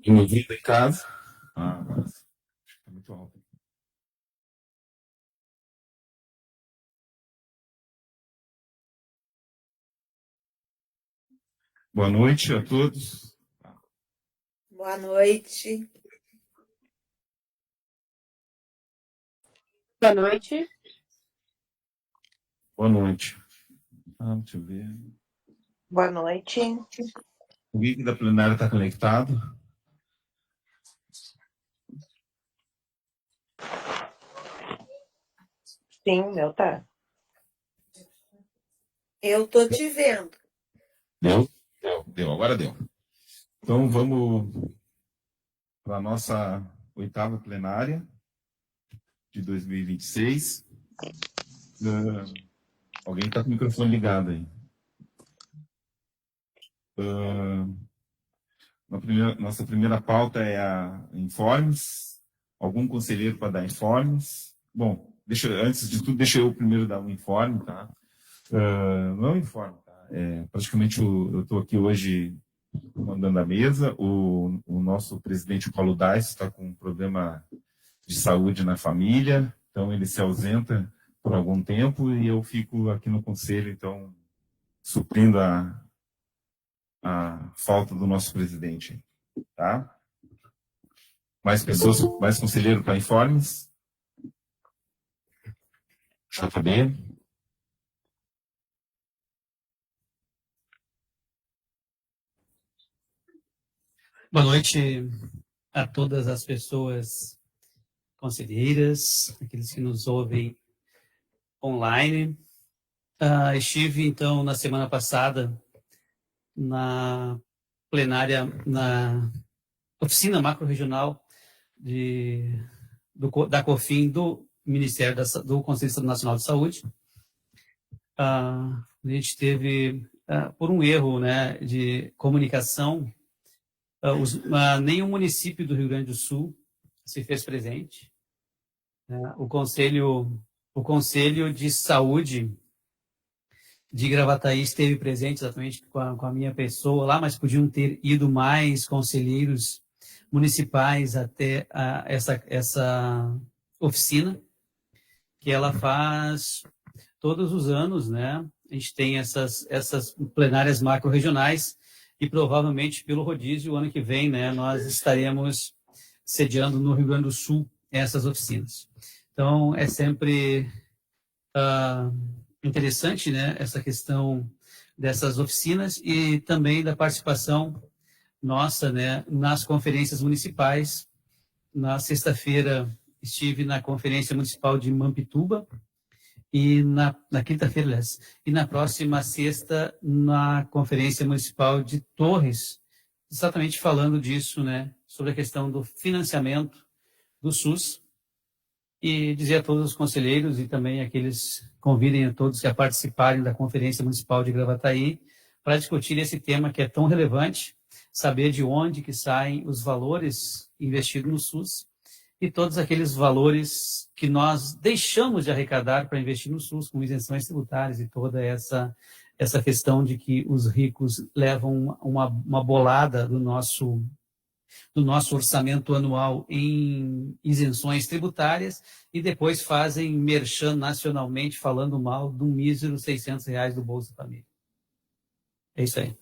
E me ouvindo em casa? Mas tá muito alto. Boa noite a todos. Boa noite. Boa noite. Boa noite. Deixa eu ver. Boa noite. O link da plenária está conectado? Sim, meu tá. Eu tô te vendo. Deu? Deu. Agora deu. Então vamos para a nossa oitava plenária de 2026. Alguém está com o microfone ligado aí. Nossa primeira pauta é a informes. Algum conselheiro para dar informes? Bom, antes de tudo, deixa eu primeiro dar um informe, tá? Não é um informe, tá? Praticamente eu estou aqui hoje comandando a mesa. O nosso presidente, Paulo Dais, está com um problema de saúde na família, então ele se ausenta por algum tempo e eu fico aqui no conselho, então, suprindo a falta do nosso presidente, tá? Mais pessoas, mais conselheiro para informes? JB? Boa noite a todas as pessoas conselheiras, aqueles que nos ouvem online. Estive, então, na semana passada, na plenária, na oficina macro-regional da COFIN do Ministério do Conselho Nacional de Saúde. A gente teve, por um erro, né, de comunicação, nenhum município do Rio Grande do Sul se fez presente. O Conselho de Saúde de Gravataí esteve presente exatamente com a minha pessoa lá, mas podiam ter ido mais conselheiros municipais até essa oficina, que ela faz todos os anos, né? A gente tem essas plenárias macro-regionais e provavelmente pelo rodízio, o ano que vem, né, nós estaremos sediando no Rio Grande do Sul essas oficinas. Então, é sempre interessante, né, essa questão dessas oficinas e também da participação nossa, né, nas conferências municipais. Na sexta-feira estive na Conferência Municipal de Mampituba e na quinta-feira, aliás, e na próxima sexta na Conferência Municipal de Torres, exatamente falando disso, né, sobre a questão do financiamento do SUS, e dizer a todos os conselheiros e também aqueles convidem a todos a participarem da Conferência Municipal de Gravataí para discutir esse tema que é tão relevante, saber de onde que saem os valores investidos no SUS e todos aqueles valores que nós deixamos de arrecadar para investir no SUS, com isenções tributárias e toda essa questão de que os ricos levam uma bolada do nosso orçamento anual em isenções tributárias e depois fazem merchan nacionalmente falando mal de um mísero R$ 600 do Bolsa Família. É isso aí.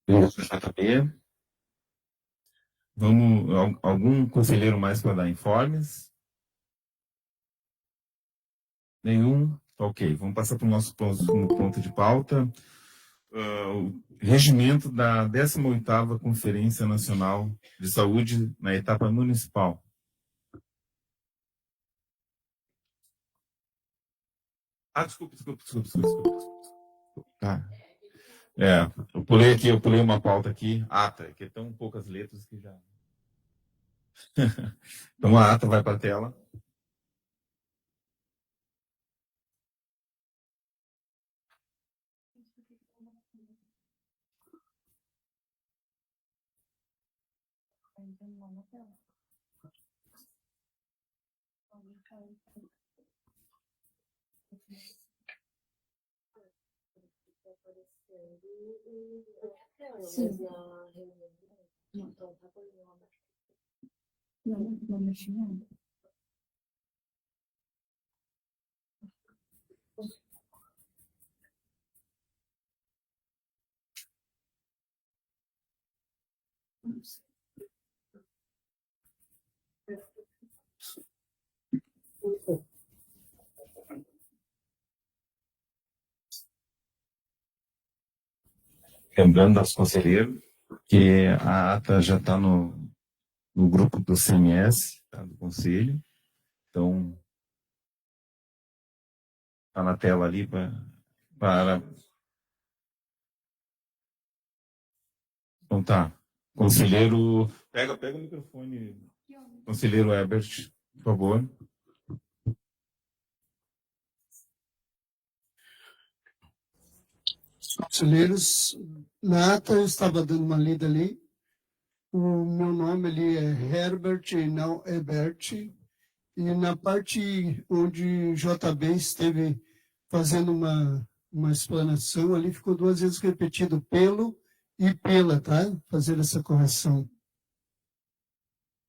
JB. Algum conselheiro mais para dar informes? Nenhum? Ok, vamos passar para o nosso ponto de pauta. O regimento da 18ª Conferência Nacional de Saúde na etapa municipal. Desculpa. Tá. Eu pulei uma pauta aqui. Ata, que é tão poucas letras que já... Então a ata vai para a tela. Sim. Não mexi nada. Lembrando aos conselheiros que a ata já está no grupo do CMS, tá, do Conselho. Então, está na tela ali para... Então tá. Conselheiro, pega o microfone. Conselheiro Herbert, por favor. Conselheiros, na ata eu estava dando uma lida ali. O meu nome ali é Herbert e não Hebert. E na parte onde JB esteve fazendo uma explanação, ali ficou 2 vezes repetido pelo e pela, tá? Fazer essa correção.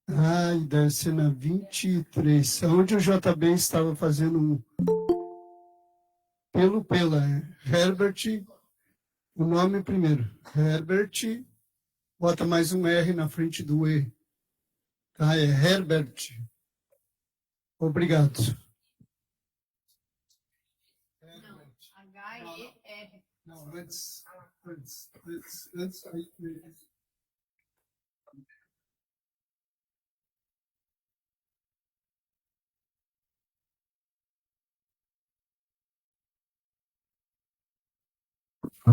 E deve ser na 23, onde o JB estava fazendo pela, Herbert, o nome primeiro, Herbert, bota mais um R na frente do E, tá? É Herbert. Obrigado. H-E-R. Não, antes.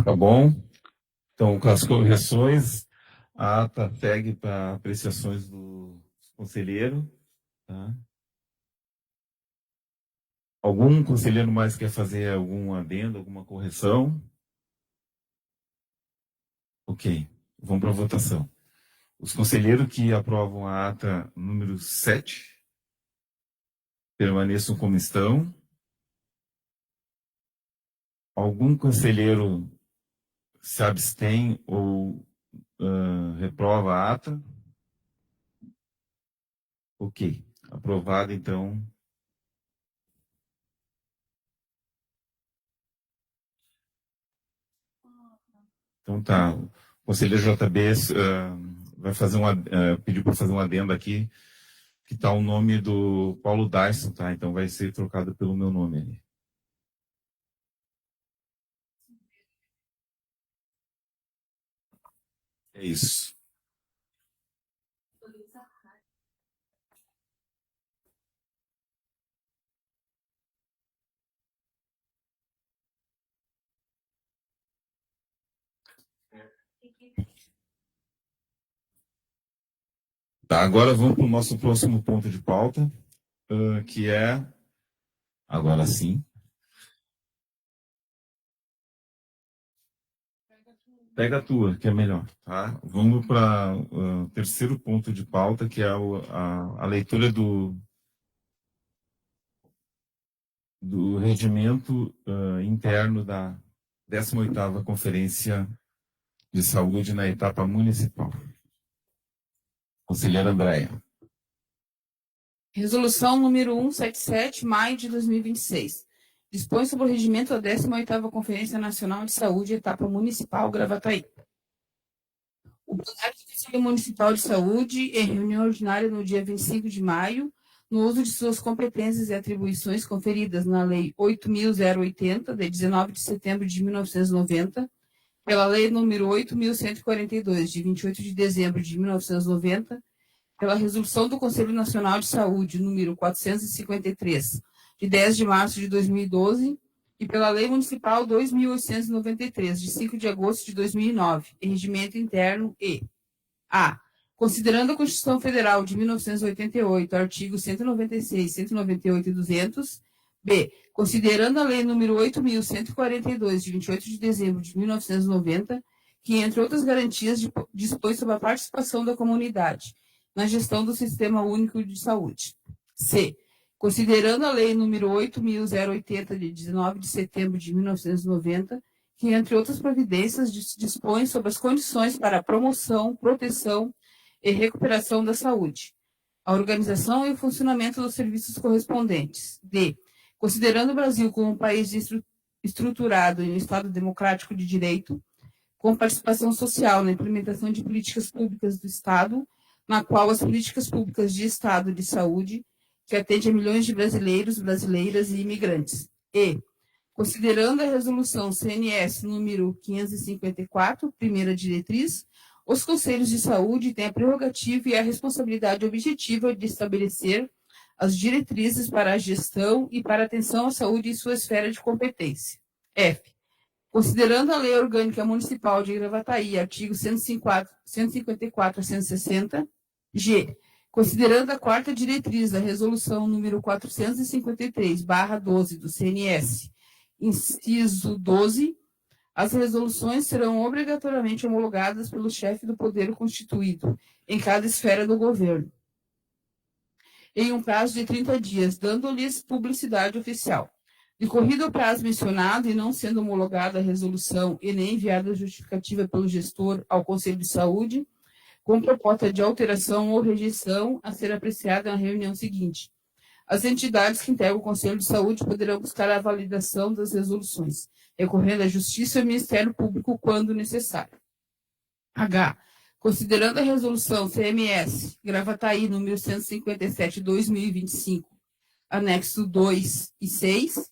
Tá bom? Então, com as correções, a ata segue para apreciações do conselheiro. Tá? Algum conselheiro mais quer fazer algum adendo, alguma correção? Ok, vamos para a votação. Os conselheiros que aprovam a ata número 7 permaneçam como estão. Algum conselheiro se abstém ou reprova a ata? Ok, aprovado então. Então tá, o conselheiro JB vai fazer pediu para fazer um adendo aqui, que está o nome do Paulo Dyson, tá? Então vai ser trocado pelo meu nome ali. É isso. Tá, agora vamos para o nosso próximo ponto de pauta, que é, agora sim, pega a tua, que é melhor, tá? Vamos para o terceiro ponto de pauta, que é a leitura do regimento interno da 18ª Conferência de Saúde na etapa municipal. Conselheira Andréia. Resolução número 177, maio de 2026. Dispõe sobre o regimento da 18ª Conferência Nacional de Saúde, etapa municipal Gravataí. O plenário do Conselho Municipal de Saúde, em reunião ordinária no dia 25 de maio, no uso de suas competências e atribuições conferidas na Lei 8.080, de 19 de setembro de 1990, pela Lei número 8.142, de 28 de dezembro de 1990, pela Resolução do Conselho Nacional de Saúde, número 453, de 10 de março de 2012, e pela Lei Municipal 2.893, de 5 de agosto de 2009, em regimento interno e a. Considerando a Constituição Federal de 1988, artigos 196, 198 e 200, b. Considerando a Lei número 8.142, de 28 de dezembro de 1990, que, entre outras garantias, dispõe sobre a participação da comunidade na gestão do Sistema Único de Saúde. C. Considerando a Lei número 8.080, de 19 de setembro de 1990, que, entre outras providências, dispõe sobre as condições para a promoção, proteção e recuperação da saúde, a organização e o funcionamento dos serviços correspondentes. D. Considerando o Brasil como um país estruturado em um Estado democrático de direito, com participação social na implementação de políticas públicas do Estado, na qual as políticas públicas de Estado de saúde, que atende a milhões de brasileiros, brasileiras e imigrantes. E, considerando a resolução CNS número 554, primeira diretriz, os conselhos de saúde têm a prerrogativa e a responsabilidade objetiva de estabelecer as diretrizes para a gestão e para a atenção à saúde em sua esfera de competência. F. Considerando a Lei Orgânica Municipal de Gravataí, artigo 154 a 160. G. Considerando a quarta diretriz da Resolução número 453/12 do CNS, inciso 12, as resoluções serão obrigatoriamente homologadas pelo chefe do poder constituído em cada esfera do governo, em um prazo de 30 dias, dando-lhes publicidade oficial. Decorrido o prazo mencionado e não sendo homologada a resolução e nem enviada justificativa pelo gestor ao Conselho de Saúde, com proposta de alteração ou rejeição a ser apreciada na reunião seguinte, as entidades que integram o Conselho de Saúde poderão buscar a validação das resoluções, recorrendo à Justiça e ao Ministério Público quando necessário. H. Considerando a resolução CMS Gravataí número 157/2025, anexo 2 e 6,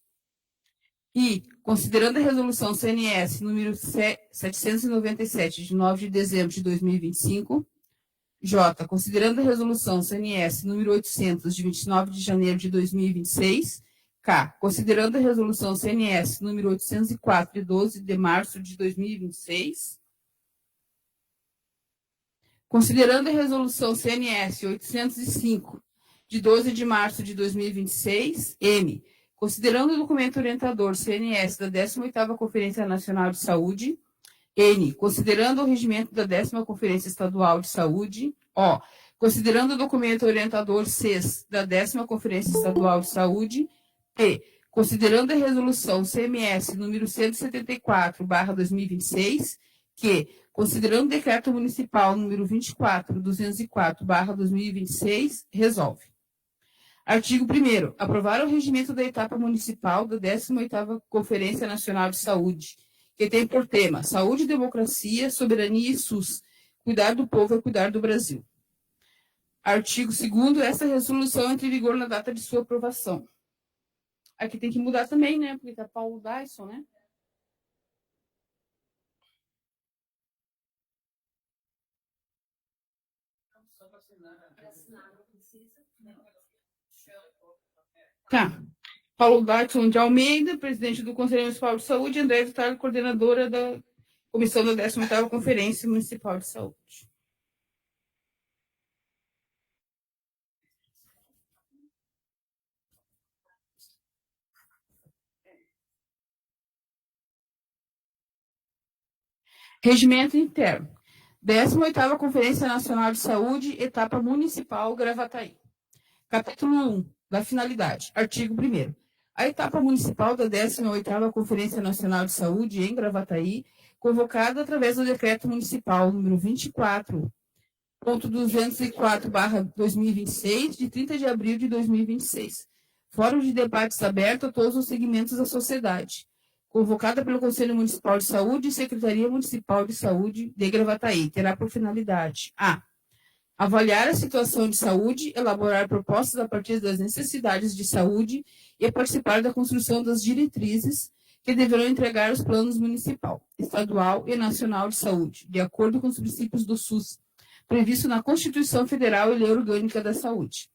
e, considerando a resolução CNS número 797, de 9 de dezembro de 2025, J. Considerando a resolução CNS número 800, de 29 de janeiro de 2026, K. Considerando a resolução CNS número 804, de 12 de março de 2026, considerando a resolução CNS 805, de 12 de março de 2026, M. Considerando o documento orientador CNS da 18ª Conferência Nacional de Saúde, N. Considerando o regimento da 10ª Conferência Estadual de Saúde, O. Considerando o documento orientador CES da 10ª Conferência Estadual de Saúde, P. Considerando a resolução CMS número 174/2026, Q. Considerando o decreto municipal número 24204/2026, resolve. Artigo 1º. Aprovar o regimento da etapa municipal da 18ª Conferência Nacional de Saúde, que tem por tema Saúde, Democracia, Soberania e SUS. Cuidar do povo é cuidar do Brasil. Artigo 2º. Essa resolução entra em vigor na data de sua aprovação. Aqui tem que mudar também, né? Porque tá Paulo Dyson, né? Tá. Paulo Dyson de Almeida, presidente do Conselho Municipal de Saúde, André Vital, coordenadora da Comissão da 18ª Conferência Municipal de Saúde. Regimento interno. 18ª Conferência Nacional de Saúde, etapa municipal, Gravataí. Capítulo 1, da finalidade. Artigo 1º. A etapa municipal da 18ª Conferência Nacional de Saúde, em Gravataí, convocada através do Decreto Municipal número 24.204/2026, de 30 de abril de 2026. Fórum de debates aberto a todos os segmentos da sociedade. Convocada pelo Conselho Municipal de Saúde e Secretaria Municipal de Saúde de Gravataí, terá por finalidade: a. Avaliar a situação de saúde, elaborar propostas a partir das necessidades de saúde e participar da construção das diretrizes que deverão entregar os planos municipal, estadual e nacional de saúde, de acordo com os princípios do SUS, previsto na Constituição Federal e Lei Orgânica da Saúde.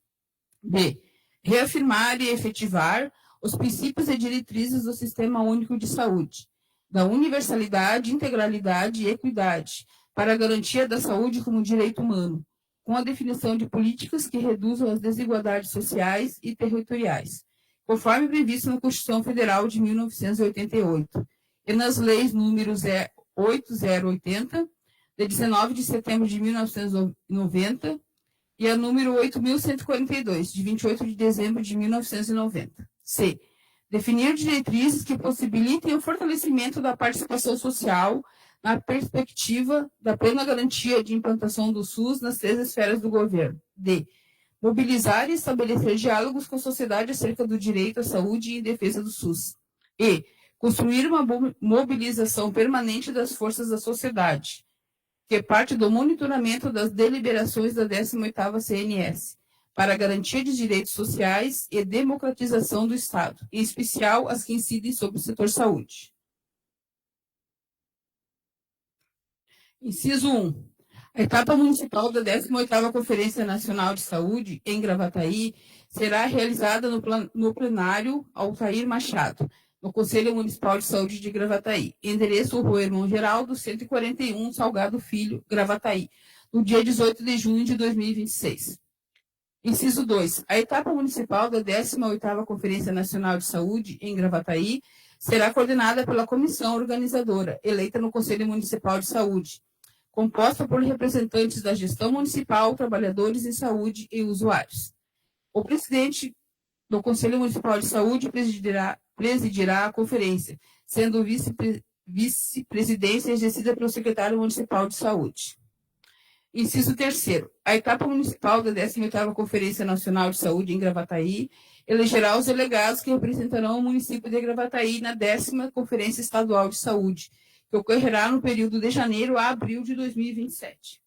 B. Reafirmar e efetivar os princípios e diretrizes do Sistema Único de Saúde, da universalidade, integralidade e equidade, para a garantia da saúde como direito humano, com a definição de políticas que reduzam as desigualdades sociais e territoriais, conforme previsto na Constituição Federal de 1988 e nas leis números 8080, de 19 de setembro de 1990, e a número 8.142, de 28 de dezembro de 1990. C. Definir diretrizes que possibilitem o fortalecimento da participação social na perspectiva da plena garantia de implantação do SUS nas 3 esferas do governo. D. Mobilizar e estabelecer diálogos com a sociedade acerca do direito à saúde e em defesa do SUS. E. Construir uma mobilização permanente das forças da sociedade, que é parte do monitoramento das deliberações da 18ª CNS, para a garantia de direitos sociais e democratização do Estado, em especial as que incidem sobre o setor saúde. Inciso 1. A etapa municipal da 18ª Conferência Nacional de Saúde, em Gravataí, será realizada no plenário Altair Machado, no Conselho Municipal de Saúde de Gravataí, endereço Rua Irmão Geraldo, 141, Salgado Filho, Gravataí, no dia 18 de junho de 2026. Inciso 2. A etapa municipal da 18ª Conferência Nacional de Saúde, em Gravataí, será coordenada pela comissão organizadora, eleita no Conselho Municipal de Saúde, composta por representantes da gestão municipal, trabalhadores em saúde e usuários. O presidente do Conselho Municipal de Saúde presidirá a conferência, sendo vice-presidência exercida pelo secretário municipal de saúde. Inciso 3º. A etapa municipal da 18ª Conferência Nacional de Saúde em Gravataí elegerá os delegados que representarão o município de Gravataí na 10ª Conferência Estadual de Saúde, que ocorrerá no período de janeiro a abril de 2027.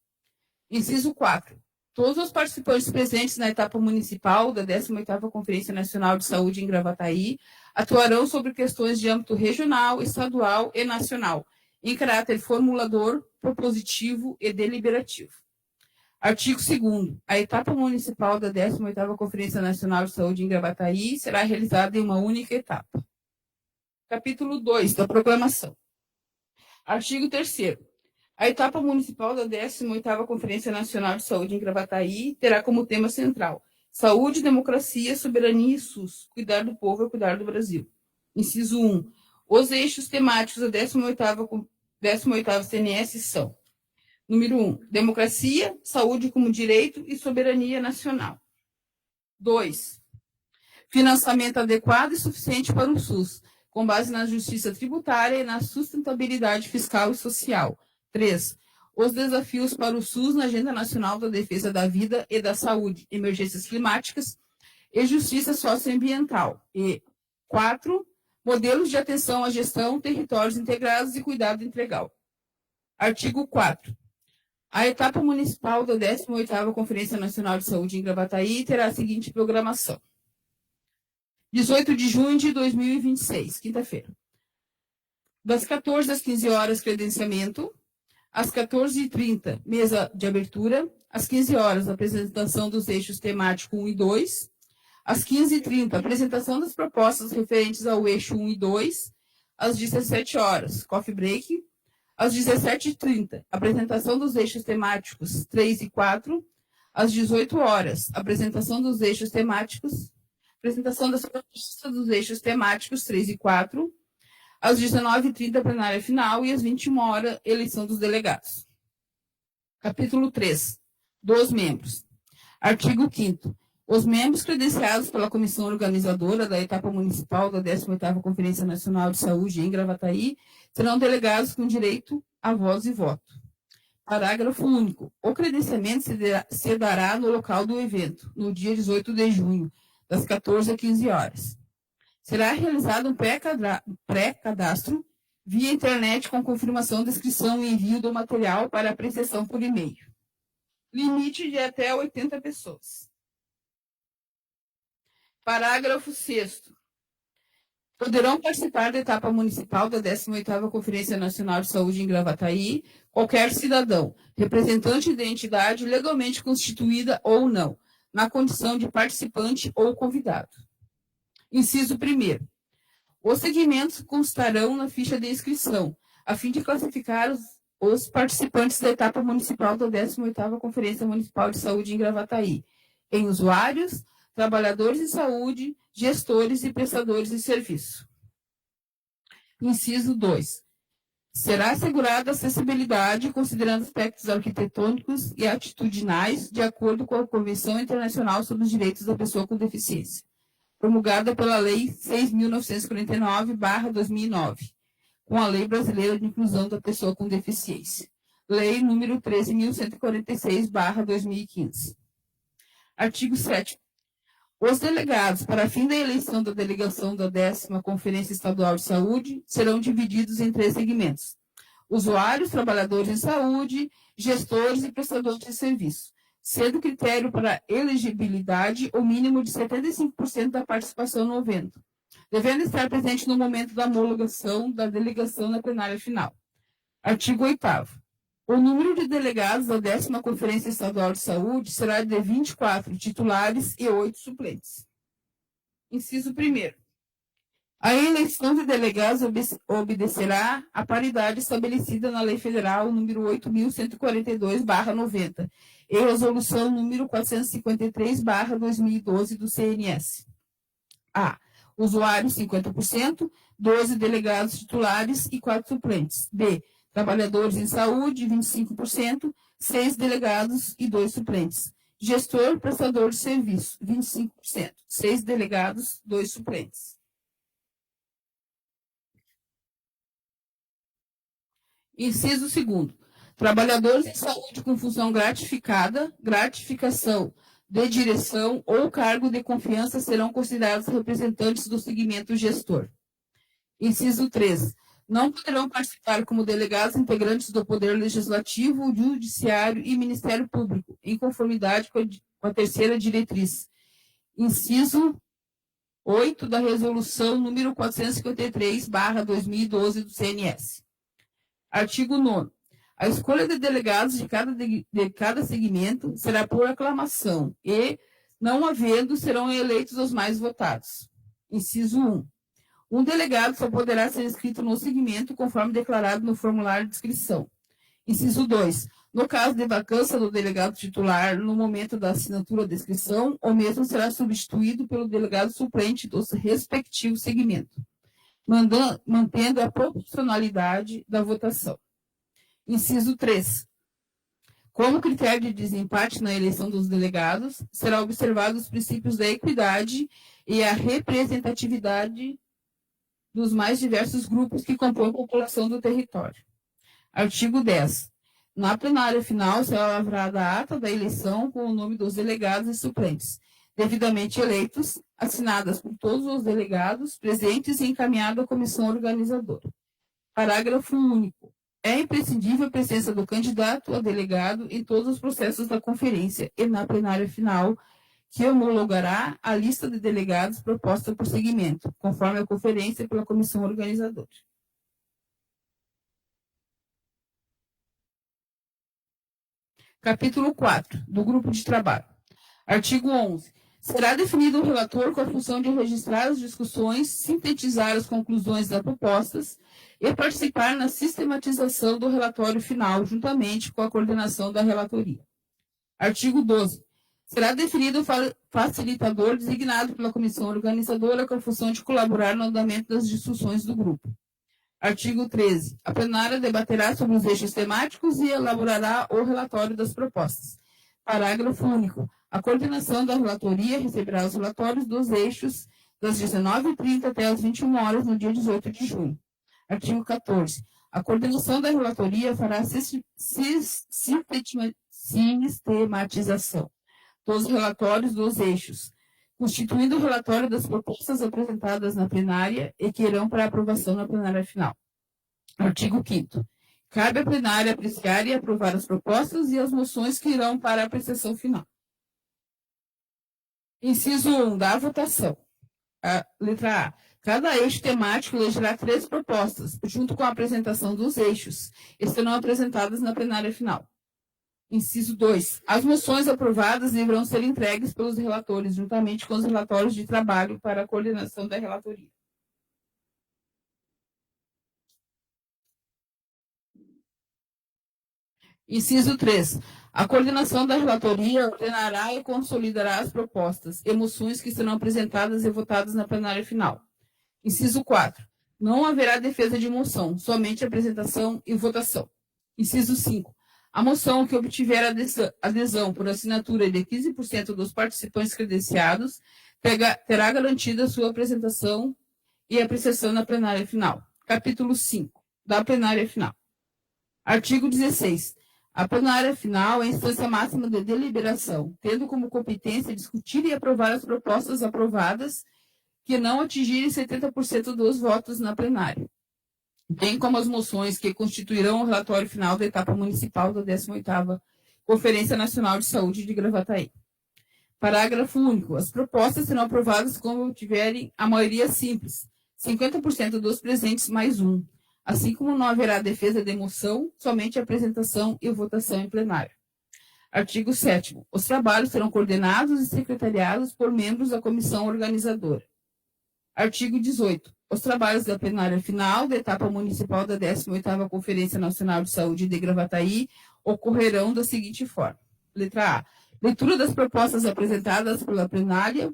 Inciso 4. Todos os participantes presentes na etapa municipal da 18ª Conferência Nacional de Saúde em Gravataí atuarão sobre questões de âmbito regional, estadual e nacional, em caráter formulador, propositivo e deliberativo. Artigo 2º. A etapa municipal da 18ª Conferência Nacional de Saúde em Gravataí será realizada em uma única etapa. Capítulo 2 da Proclamação. Artigo 3º. A etapa municipal da 18ª Conferência Nacional de Saúde em Gravataí terá como tema central Saúde, Democracia, Soberania e SUS. Cuidar do povo é cuidar do Brasil. Inciso 1. Os eixos temáticos da 18ª CNS são: número 1, democracia, saúde como direito e soberania nacional. 2, financiamento adequado e suficiente para o SUS, com base na justiça tributária e na sustentabilidade fiscal e social. 3, os desafios para o SUS na Agenda Nacional da Defesa da Vida e da Saúde, emergências climáticas e justiça socioambiental. E 4, modelos de atenção à gestão, territórios integrados e cuidado integral. Artigo 4. A etapa municipal da 18ª Conferência Nacional de Saúde em Gravataí terá a seguinte programação. 18 de junho de 2026, quinta-feira. Das 14 às 15 horas, credenciamento. Às 14h30, mesa de abertura. Às 15 horas, apresentação dos eixos temáticos 1 e 2. Às 15h30, apresentação das propostas referentes ao eixo 1 e 2. Às 17 horas, coffee break. Às 17h30, apresentação dos eixos temáticos 3 e 4. Às 18 horas, apresentação dos eixos temáticos, apresentação das propostas dos eixos temáticos 3 e 4. Às 19h30, plenária final. E às 21 horas, eleição dos delegados. Capítulo 3. Dos membros. Artigo 5º. Os membros credenciados pela comissão organizadora da etapa municipal da 18ª Conferência Nacional de Saúde em Gravataí serão delegados com direito a voz e voto. Parágrafo único. O credenciamento se dará no local do evento, no dia 18 de junho, das 14 às 15 horas. Será realizado um pré-cadastro via internet com confirmação da inscrição e envio do material para apreciação por e-mail. Limite de até 80 pessoas. Parágrafo 6º. Poderão participar da etapa municipal da 18ª Conferência Nacional de Saúde em Gravataí qualquer cidadão, representante de entidade legalmente constituída ou não, na condição de participante ou convidado. Inciso 1º. Os segmentos constarão na ficha de inscrição, a fim de classificar os participantes da etapa municipal da 18ª Conferência Municipal de Saúde em Gravataí em usuários, trabalhadores de saúde, gestores e prestadores de serviço. Inciso 2. Será assegurada acessibilidade, considerando aspectos arquitetônicos e atitudinais, de acordo com a Convenção Internacional sobre os Direitos da Pessoa com Deficiência. promulgada pela Lei 6.949/2009, com a Lei Brasileira de Inclusão da Pessoa com Deficiência. Lei número 13.146/2015. Artigo 7º. Os delegados, para fim da eleição da delegação da 10ª Conferência Estadual de Saúde, serão divididos em 3 segmentos: usuários, trabalhadores em saúde, gestores e prestadores de serviço, sendo critério para elegibilidade o mínimo de 75% da participação no evento, devendo estar presente no momento da homologação da delegação na plenária final. Artigo 8º. O número de delegados da 10ª Conferência Estadual de Saúde será de 24 titulares e 8 suplentes. Inciso 1º. A eleição de delegados obedecerá à paridade estabelecida na Lei Federal número 8.142/90 e Resolução número 453/2012 do CNS. A. Usuários 50%, 12 delegados titulares e 4 suplentes. B. Trabalhadores em saúde, 25%, 6 delegados e 2 suplentes. Gestor, prestador de serviço, 25%, 6 delegados, 2 suplentes. Inciso 2º. Trabalhadores em saúde com função gratificada, gratificação de direção ou cargo de confiança serão considerados representantes do segmento gestor. Inciso 3. Não poderão participar como delegados integrantes do Poder Legislativo, Judiciário e Ministério Público, em conformidade com a 3ª diretriz. Inciso 8 da Resolução número 453/2012 do CNS. Artigo 9º. A escolha de delegados de cada segmento será por aclamação e, não havendo, serão eleitos os mais votados. Inciso 1. Um delegado só poderá ser inscrito no segmento conforme declarado no formulário de inscrição. Inciso 2. No caso de vacância do delegado titular no momento da assinatura da inscrição, o mesmo será substituído pelo delegado suplente do respectivo segmento, mantendo a proporcionalidade da votação. Inciso 3. Como critério de desempate na eleição dos delegados, será observado os princípios da equidade e a representatividade dos mais diversos grupos que compõem a população do território. Artigo 10. Na plenária final será lavrada a ata da eleição com o nome dos delegados e suplentes, devidamente eleitos, assinadas por todos os delegados presentes e encaminhada à comissão organizadora. Parágrafo único. É imprescindível a presença do candidato a delegado em todos os processos da conferência e na plenária final, que homologará a lista de delegados proposta por segmento, conforme a conferência pela comissão organizadora. Capítulo 4, do grupo de trabalho. Artigo 11. Será definido um relator com a função de registrar as discussões, sintetizar as conclusões das propostas e participar na sistematização do relatório final, juntamente com a coordenação da relatoria. Artigo 12. Será definido o facilitador designado pela comissão organizadora com a função de colaborar no andamento das discussões do grupo. Artigo 13. A plenária debaterá sobre os eixos temáticos e elaborará o relatório das propostas. Parágrafo único. A coordenação da relatoria receberá os relatórios dos eixos das 19h30 até as 21 horas no dia 18 de junho. Artigo 14. A coordenação da relatoria fará sistematização dos relatórios dos eixos, constituindo o relatório das propostas apresentadas na plenária e que irão para aprovação na plenária final. Artigo 5º. Cabe à plenária apreciar e aprovar as propostas e as moções que irão para a apreciação final. Inciso 1. Da votação. Letra A. Cada eixo temático elegerá 3 propostas, junto com a apresentação dos eixos, e serão apresentadas na plenária final. Inciso 2. As moções aprovadas deverão ser entregues pelos relatores, juntamente com os relatórios de trabalho para a coordenação da relatoria. Inciso 3. A coordenação da relatoria ordenará e consolidará as propostas e moções que serão apresentadas e votadas na plenária final. Inciso 4. Não haverá defesa de moção, somente apresentação e votação. Inciso 5. A moção que obtiver adesão por assinatura de 15% dos participantes credenciados terá garantida a sua apresentação e apreciação na plenária final. Capítulo 5 da plenária final. Artigo 16. A plenária final é a instância máxima de deliberação, tendo como competência discutir e aprovar as propostas aprovadas que não atingirem 70% dos votos na plenária, bem como as moções que constituirão o relatório final da etapa municipal da 18ª Conferência Nacional de Saúde de Gravataí. Parágrafo único. As propostas serão aprovadas quando tiverem a maioria simples, 50% dos presentes mais um, assim como não haverá defesa de moção, somente apresentação e votação em plenário. Artigo 7º. Os trabalhos serão coordenados e secretariados por membros da comissão organizadora. Artigo 18º. Os trabalhos da plenária final da etapa municipal da 18ª Conferência Nacional de Saúde de Gravataí ocorrerão da seguinte forma. Letra A. Leitura das propostas apresentadas pela plenária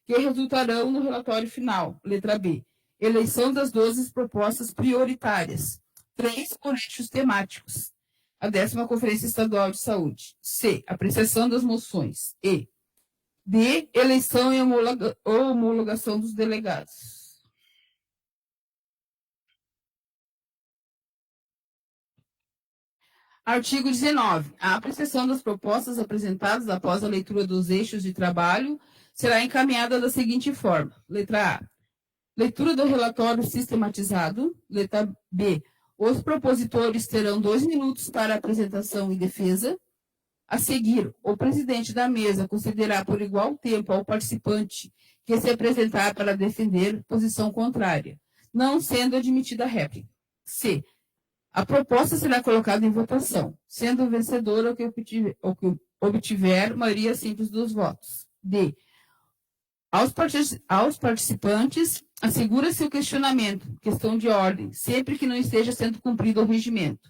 que resultarão no relatório final. Letra B. Eleição das 12 propostas prioritárias. 3 por eixos temáticos. A 10ª Conferência Estadual de Saúde. C. Apreciação das moções. E. D. Eleição e homologação dos delegados. Artigo 19. A apreciação das propostas apresentadas após a leitura dos eixos de trabalho será encaminhada da seguinte forma. Letra A. Leitura do relatório sistematizado. Letra B. Os propositores terão 2 minutos para apresentação e defesa. A seguir, o presidente da mesa concederá por igual tempo ao participante que se apresentar para defender posição contrária, não sendo admitida réplica. C. A proposta será colocada em votação, sendo vencedora o que obtiver maioria simples dos votos. D. Aos participantes, assegura-se o questionamento, questão de ordem, sempre que não esteja sendo cumprido o regimento.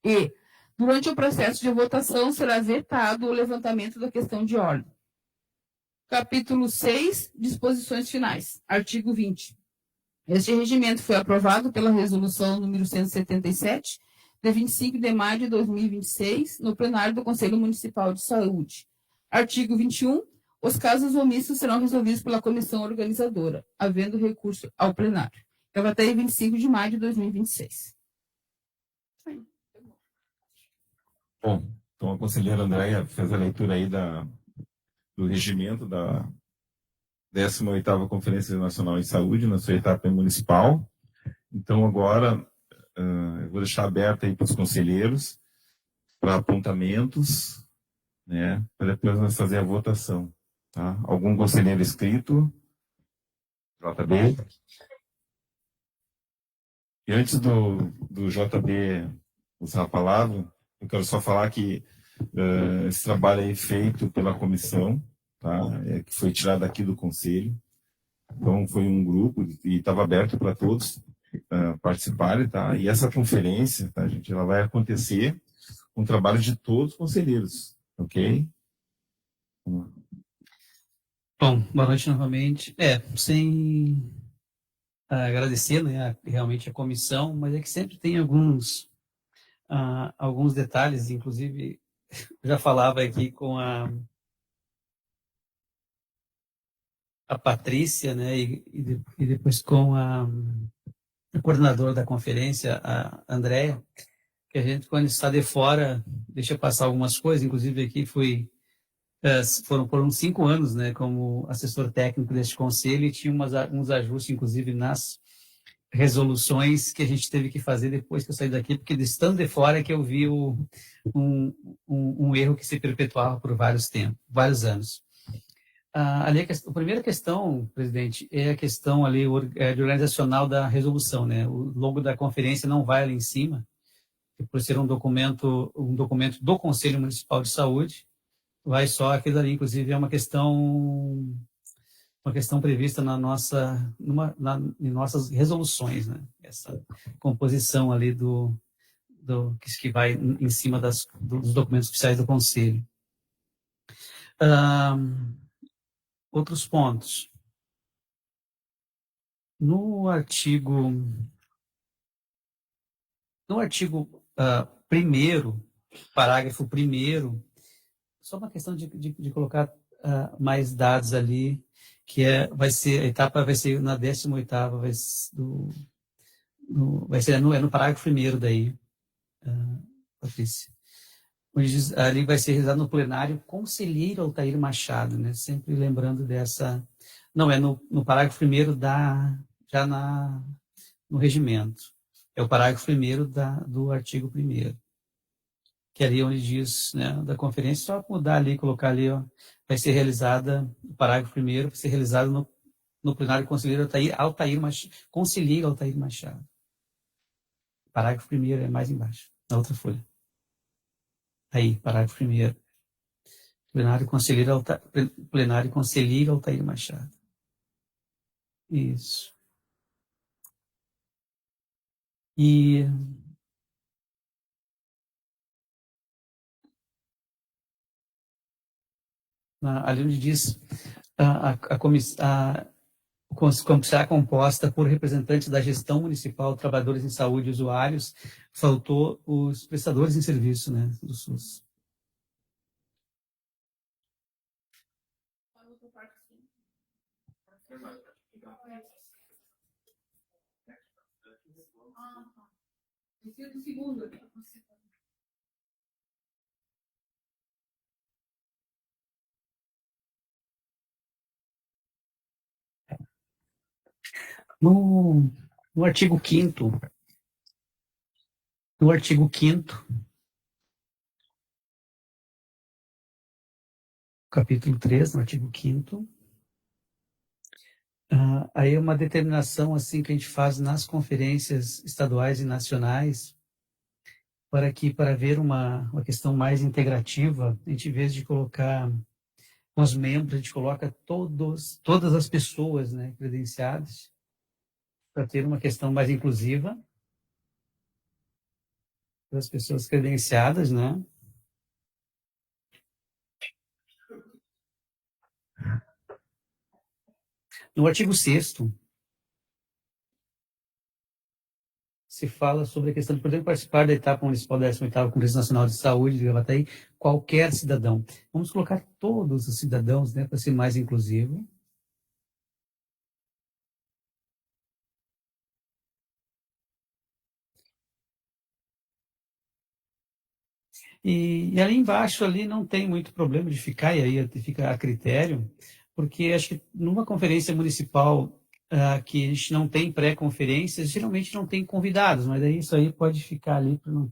E, durante o processo de votação, será vetado o levantamento da questão de ordem. Capítulo 6, disposições finais. Artigo 20. Este regimento foi aprovado pela Resolução número 177, de 25 de maio de 2026, no plenário do Conselho Municipal de Saúde. Artigo 21. Os casos omissos serão resolvidos pela comissão organizadora, havendo recurso ao plenário. Gravataí, 25 de maio de 2026. Bom, então a conselheira Andréia fez a leitura aí do regimento da 18ª Conferência Nacional em Saúde, na sua etapa municipal. Então, agora, eu vou deixar aberto aí para os conselheiros, para apontamentos, né, para depois nós fazer a votação. Tá? Algum conselheiro inscrito? JB? E antes do JB usar a palavra, eu quero só falar que esse trabalho aí feito pela comissão, tá? Que foi tirado aqui do conselho. Então, foi um grupo e estava aberto para todos participarem, tá? E essa conferência, tá, gente, ela vai acontecer com o trabalho de todos os conselheiros, ok? Bom, boa noite novamente. Sem agradecer, né, realmente a comissão, mas é que sempre tem alguns detalhes, inclusive, eu já falava aqui com a Patrícia, né, e depois com a coordenadora da conferência, a Andréia, que a gente, quando está de fora, deixa passar algumas coisas, inclusive aqui foram 5 anos, né, como assessor técnico deste conselho, e tinha uns ajustes, inclusive, nas resoluções que a gente teve que fazer depois que eu saí daqui, porque estando de fora é que eu vi um erro que se perpetuava por vários anos. Ali a primeira questão, presidente, é a questão ali de organizacional da resolução, né? O logo da conferência não vai ali em cima, por ser um documento do Conselho Municipal de Saúde, vai só aquilo ali, inclusive é uma questão prevista em nossas resoluções, né? Essa composição ali que vai em cima dos documentos oficiais do Conselho. Outros pontos. No artigo primeiro, parágrafo primeiro, só uma questão de colocar mais dados ali, que vai ser, a etapa vai ser na 18ª, vai ser no parágrafo primeiro daí, Patrícia. Onde diz, ali vai ser realizado no plenário Conselheiro Altair Machado, né? Sempre lembrando dessa... Não, é no parágrafo primeiro já no regimento. É o parágrafo primeiro do artigo 1º. Que é ali onde diz, né, da conferência, só mudar ali, colocar ali, ó, vai ser realizada, o parágrafo 1º, vai ser realizado no plenário Conselheiro Altair Machado. Conselheiro Altair Machado. Parágrafo 1º é mais embaixo, na outra folha. Aí, parágrafo 1º. Plenário Conselheiro Altair Machado. Isso. E ali onde diz a comissão será composta por representantes da gestão municipal, trabalhadores em saúde e usuários, faltou os prestadores em serviço, né, do SUS. No artigo 5º, capítulo 3, no artigo 5º, aí é uma determinação assim que a gente faz nas conferências estaduais e nacionais, para ver uma questão mais integrativa, a gente, em vez de colocar os membros, a gente coloca todas as pessoas, né, credenciadas, para ter uma questão mais inclusiva, das pessoas credenciadas, né? No artigo 6º, se fala sobre a questão de poder participar da etapa municipal da 18ª Congresso Nacional de Saúde de Gravataí, qualquer cidadão. Vamos colocar todos os cidadãos, né, para ser mais inclusivo. E ali embaixo ali não tem muito problema de ficar, e aí fica a critério, porque acho que numa conferência municipal que a gente não tem pré-conferências, geralmente não tem convidados, mas aí isso aí pode ficar ali para não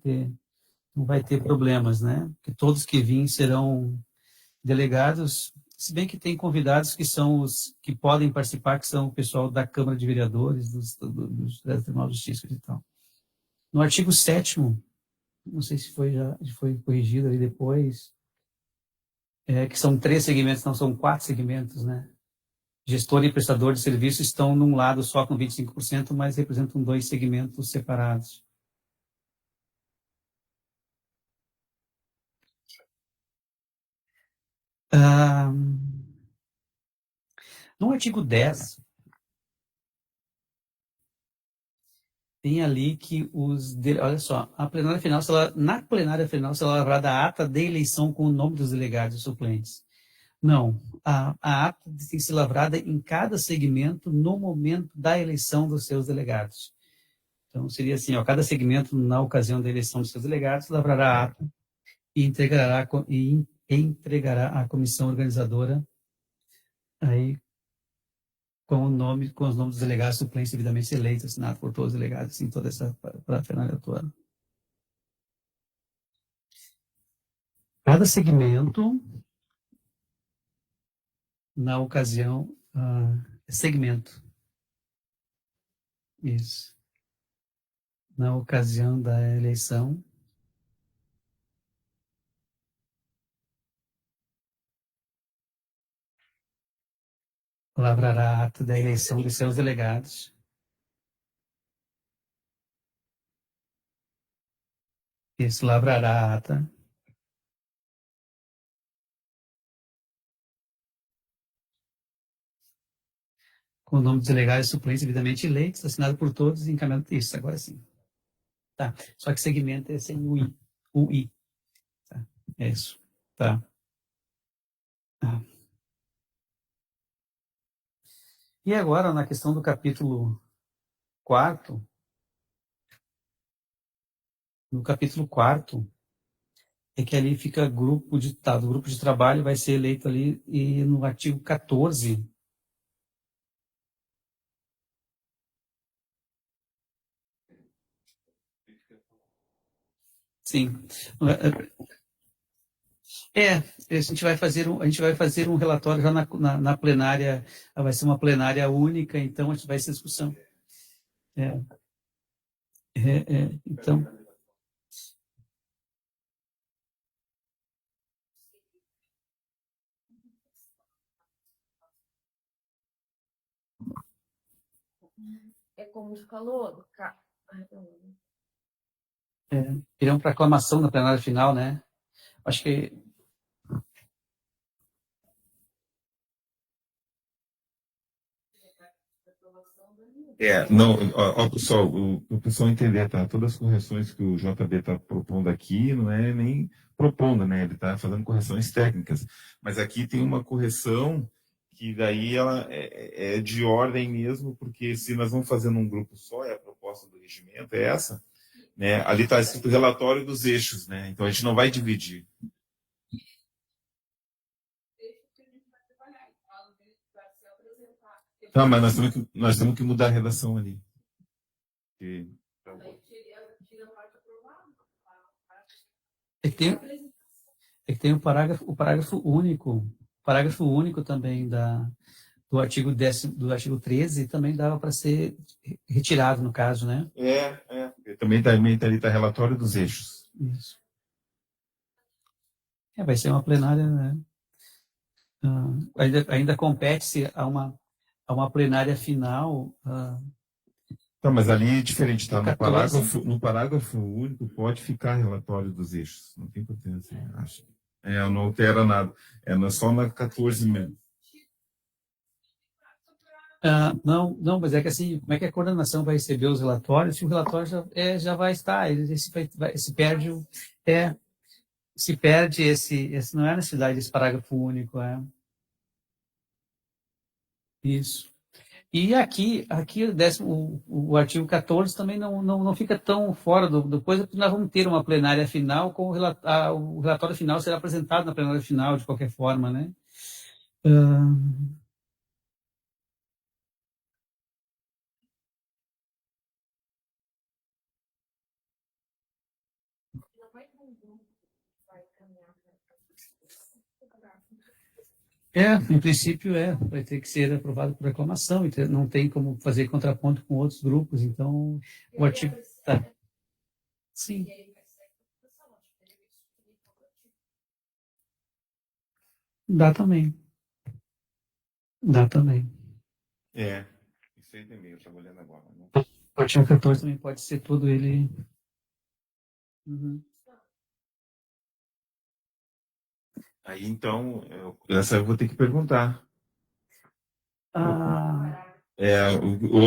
vai ter problemas, né? Porque todos que virem serão delegados, se bem que tem convidados que são os que podem participar, que são o pessoal da Câmara de Vereadores, da Tribunal de Justiça e tal. No artigo 7º, não sei se foi corrigido ali depois, que são 3 segmentos, não são 4 segmentos, né? Gestor e prestador de serviço estão num lado só com 25%, mas representam 2 segmentos separados. No artigo 10, tem ali que olha só, na plenária final será lavrada a ata da eleição com o nome dos delegados e suplentes. Não, a ata tem que ser lavrada em cada segmento no momento da eleição dos seus delegados. Então, seria assim, cada segmento, na ocasião da eleição dos seus delegados, lavrará a ata e entregará à comissão organizadora aí com os nomes dos delegados suplentes devidamente eleitos, assinado por todos os delegados, assim, toda essa parafernália toda. Cada segmento, na ocasião, segmento. Isso. Na ocasião da eleição, lavrará a ata da eleição de seus delegados. Isso, lavrará a ata com o nome dos delegados e suplentes devidamente eleitos, assinado por todos e encaminhado. Isso, agora sim. Tá. Só que segmento é sem o I. UI. Tá? É isso. Tá. Ah. E agora, na questão do capítulo 4º, no capítulo 4º, é que ali fica grupo de o grupo de trabalho vai ser eleito ali, e no artigo 14, sim, a gente vai fazer um relatório já na plenária, vai ser uma plenária única, então a gente vai ter discussão. Então, É como tu falou. irão para aclamação na plenária final, né? Acho que Não, ó, pessoal, o pessoal entender, tá? Todas as correções que o JB está propondo aqui não é nem propondo, né? Ele está fazendo correções técnicas. Mas aqui tem uma correção que daí ela é de ordem mesmo, porque se nós vamos fazer num grupo só, é a proposta do regimento, é essa, né? Ali está escrito relatório dos eixos, né? Então a gente não vai dividir. Tá, mas nós temos que mudar a redação ali. é que tem o parágrafo único também do artigo 13 também dava para ser retirado, no caso, né? Também tá ali, tá relatório dos eixos. Isso. Vai ser uma plenária, né? Ainda compete-se a uma plenária final. Tá, mas ali é diferente, tá? No 14. parágrafo único pode ficar relatório dos eixos. Não tem importância, acho. Não altera nada. É só na 14 mesmo. Não, mas é que assim, como é que a coordenação vai receber os relatórios se o relatório já vai estar, se perde esse não é a necessidade desse parágrafo único, Isso. E aqui o artigo 14 também não fica tão fora do coisa, porque nós vamos ter uma plenária final, com o relatório final será apresentado na plenária final, de qualquer forma, né? Em princípio vai ter que ser aprovado por aclamação, então não tem como fazer contraponto com outros grupos, então o artigo... Tá. Sim. Dá também. Isso aí também, eu estava olhando agora. Né? O artigo 14 também pode ser todo ele... Uhum. Aí, então, essa eu vou ter que perguntar.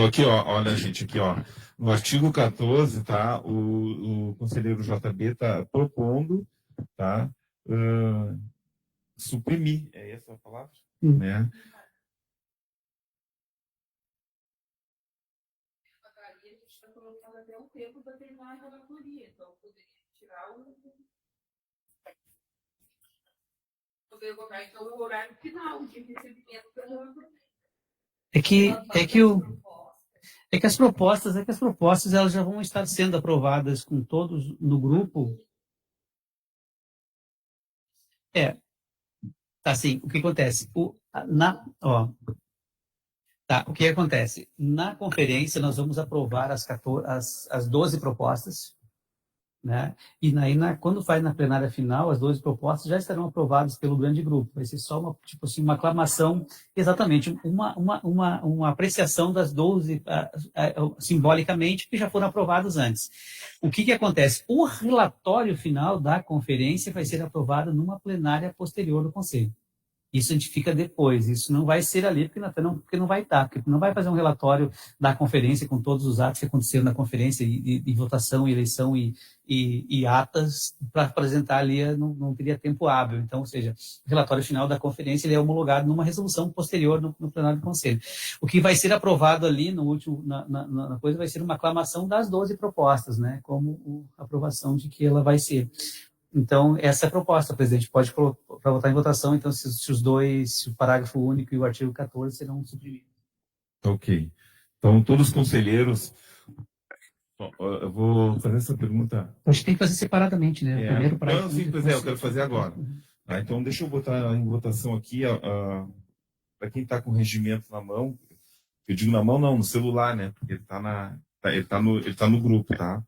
Aqui, ó, olha, gente, aqui, ó. No artigo 14, tá? O conselheiro JB está propondo, tá? Suprimir, é essa a palavra? Né? Até o tempo para terminar a relatoria, então poderia tirar poder colocar então o horário final de recebimento da relatoria. É que as propostas elas já vão estar sendo aprovadas com todos no grupo. Tá, assim, o que acontece? O que acontece? Na conferência, nós vamos aprovar as 12 propostas, né? E quando faz na plenária final, as 12 propostas já estarão aprovadas pelo grande grupo. Vai ser só uma aclamação, exatamente, uma apreciação das 12 simbolicamente, que já foram aprovadas antes. O que acontece? O relatório final da conferência vai ser aprovado numa plenária posterior do Conselho. Isso a gente fica depois. Isso não vai ser ali, porque não vai estar. Porque não vai fazer um relatório da conferência com todos os atos que aconteceram na conferência, e votação, e eleição, e atas, para apresentar ali, não teria tempo hábil. Então, ou seja, o relatório final da conferência ele é homologado numa resolução posterior no plenário do Conselho. O que vai ser aprovado ali, no último, na coisa, vai ser uma aclamação das 12 propostas, né? Como a aprovação de que ela vai ser. Então, essa é a proposta, presidente. Pode para votar em votação, então, se o parágrafo único e o artigo 14 serão suprimidos. Ok. Então, todos os conselheiros... Eu vou fazer essa pergunta... Acho que tem que fazer separadamente, né? O primeiro parágrafo... Não, sim, pois é, eu quero fazer agora. Então, deixa eu botar em votação aqui, para quem está com o regimento na mão, eu digo na mão não, no celular, né? Porque ele tá no grupo, tá?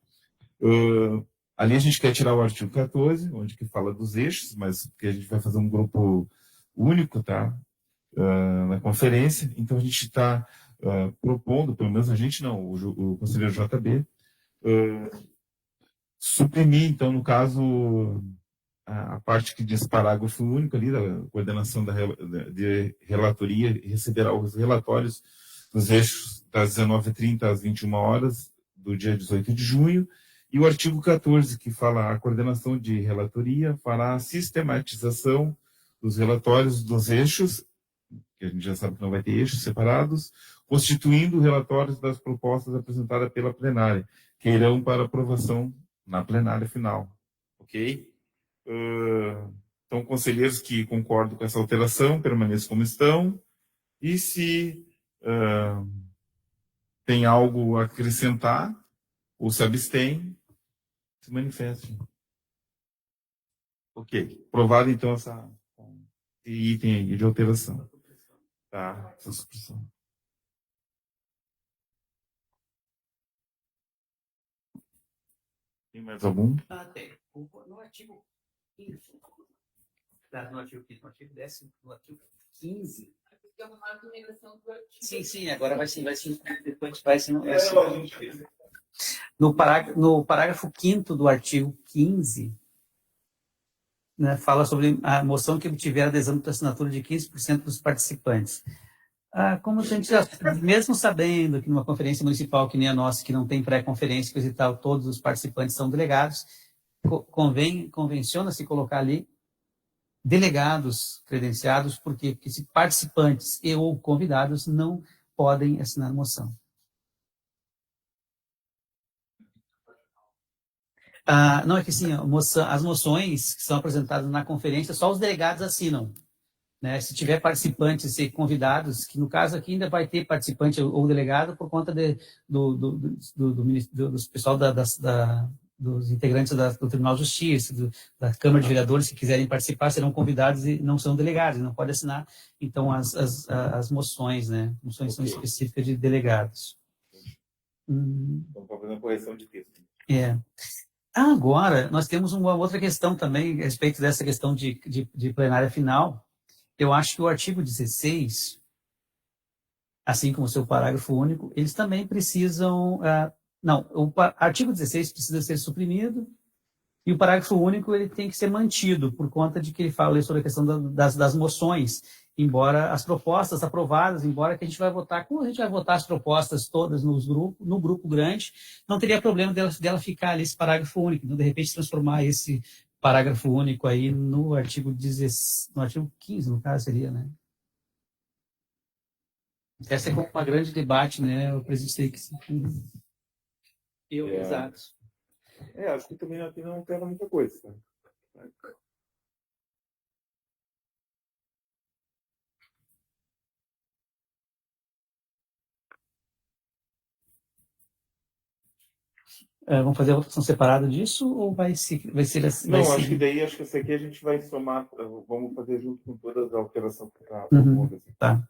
Ali a gente quer tirar o artigo 14, onde que fala dos eixos, mas porque a gente vai fazer um grupo único, tá? Na conferência. Então a gente está propondo, pelo menos a gente não, o conselheiro JB, suprimir, então, no caso, a parte que diz parágrafo único ali, da coordenação de relatoria, receberá os relatórios dos eixos das 19h30 às 21h do dia 18 de junho, e o artigo 14, que fala a coordenação de relatoria fará a sistematização dos relatórios dos eixos, que a gente já sabe que não vai ter eixos separados, constituindo relatórios das propostas apresentadas pela plenária, que irão para aprovação na plenária final. Ok? Então, conselheiros que concordam com essa alteração, permaneçam como estão, e se tem algo a acrescentar, ou se abstém, se manifeste. Ok. Aprovado, então, esse item aí de alteração. Tá. Essa supressão. Tem mais algum? Tem. No artigo 15. No artigo 15, no artigo 10, no artigo 15. Sim, agora vai sim. Depois vai sim. No parágrafo 5º do artigo 15, né, fala sobre a moção que obtiver adesão da assinatura de 15% dos participantes. Como a gente já, mesmo sabendo que numa conferência municipal que nem a nossa, que não tem pré-conferência, coisa e tal, todos os participantes são delegados, convenciona-se colocar ali delegados credenciados, porque se participantes e ou convidados não podem assinar moção. Não, é que sim, as moções que são apresentadas na conferência, só os delegados assinam. Né? Se tiver participantes e convidados, que no caso aqui ainda vai ter participante ou delegado por conta dos pessoal dos integrantes do Tribunal de Justiça, da Câmara de Vereadores, que quiserem participar, serão convidados e não são delegados, não podem assinar, então, as moções, né? Moções são específicas de delegados. Então, para fazer uma correção de texto. Agora, nós temos uma outra questão também, a respeito dessa questão de plenária final. Eu acho que o artigo 16, assim como o seu parágrafo único, eles também precisam... o artigo 16 precisa ser suprimido e o parágrafo único ele tem que ser mantido, por conta de que ele fala sobre a questão das moções, embora as propostas aprovadas, embora que a gente vai votar, como a gente vai votar as propostas todas no grupo grande, não teria problema dela ficar ali esse parágrafo único, então, de repente, transformar esse parágrafo único aí no artigo 15, no caso, seria, né? Essa é como uma grande debate, né? O presidente que exato. Acho que também aqui não quero muita coisa. Tá? Vamos fazer a votação separada disso ou vai ser assim? Não, acho que daí, acho que essa aqui a gente vai somar, vamos fazer junto com todas as alterações que está propondo. Tá.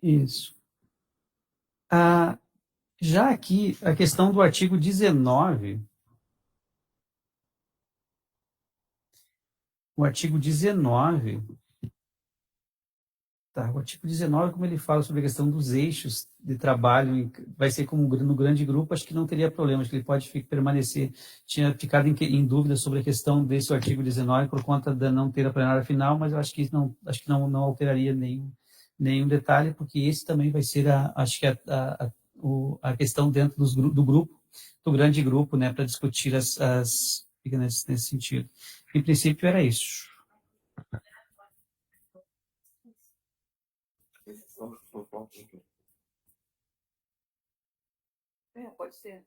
Isso. Já aqui, a questão do artigo 19, o artigo 19 Tá, o artigo 19, como ele fala sobre a questão dos eixos de trabalho, vai ser como no grande grupo, acho que não teria problema, acho que ele pode permanecer. Tinha ficado em dúvida sobre a questão desse artigo 19 por conta de não ter a plenária final, mas eu acho que não alteraria nenhum detalhe, porque esse também vai ser, acho que a questão dentro do grupo, do grande grupo, né, para discutir fica nesse sentido. Em princípio, era isso. Pode ser.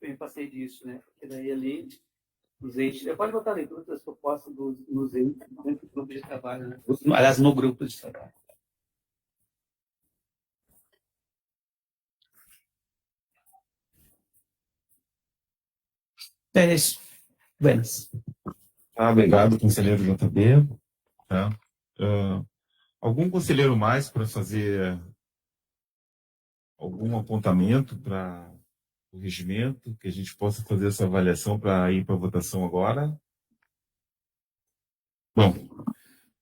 Eu passei disso, né? Porque daí ali, os eixos. Pode botar a leitura das propostas nos eixos, dentro do grupo de trabalho, né? Aliás, no grupo de trabalho. É isso. Buenas. Obrigado, conselheiro JB. Tá? Algum conselheiro mais para fazer algum apontamento para o regimento, que a gente possa fazer essa avaliação para ir para a votação agora? Bom,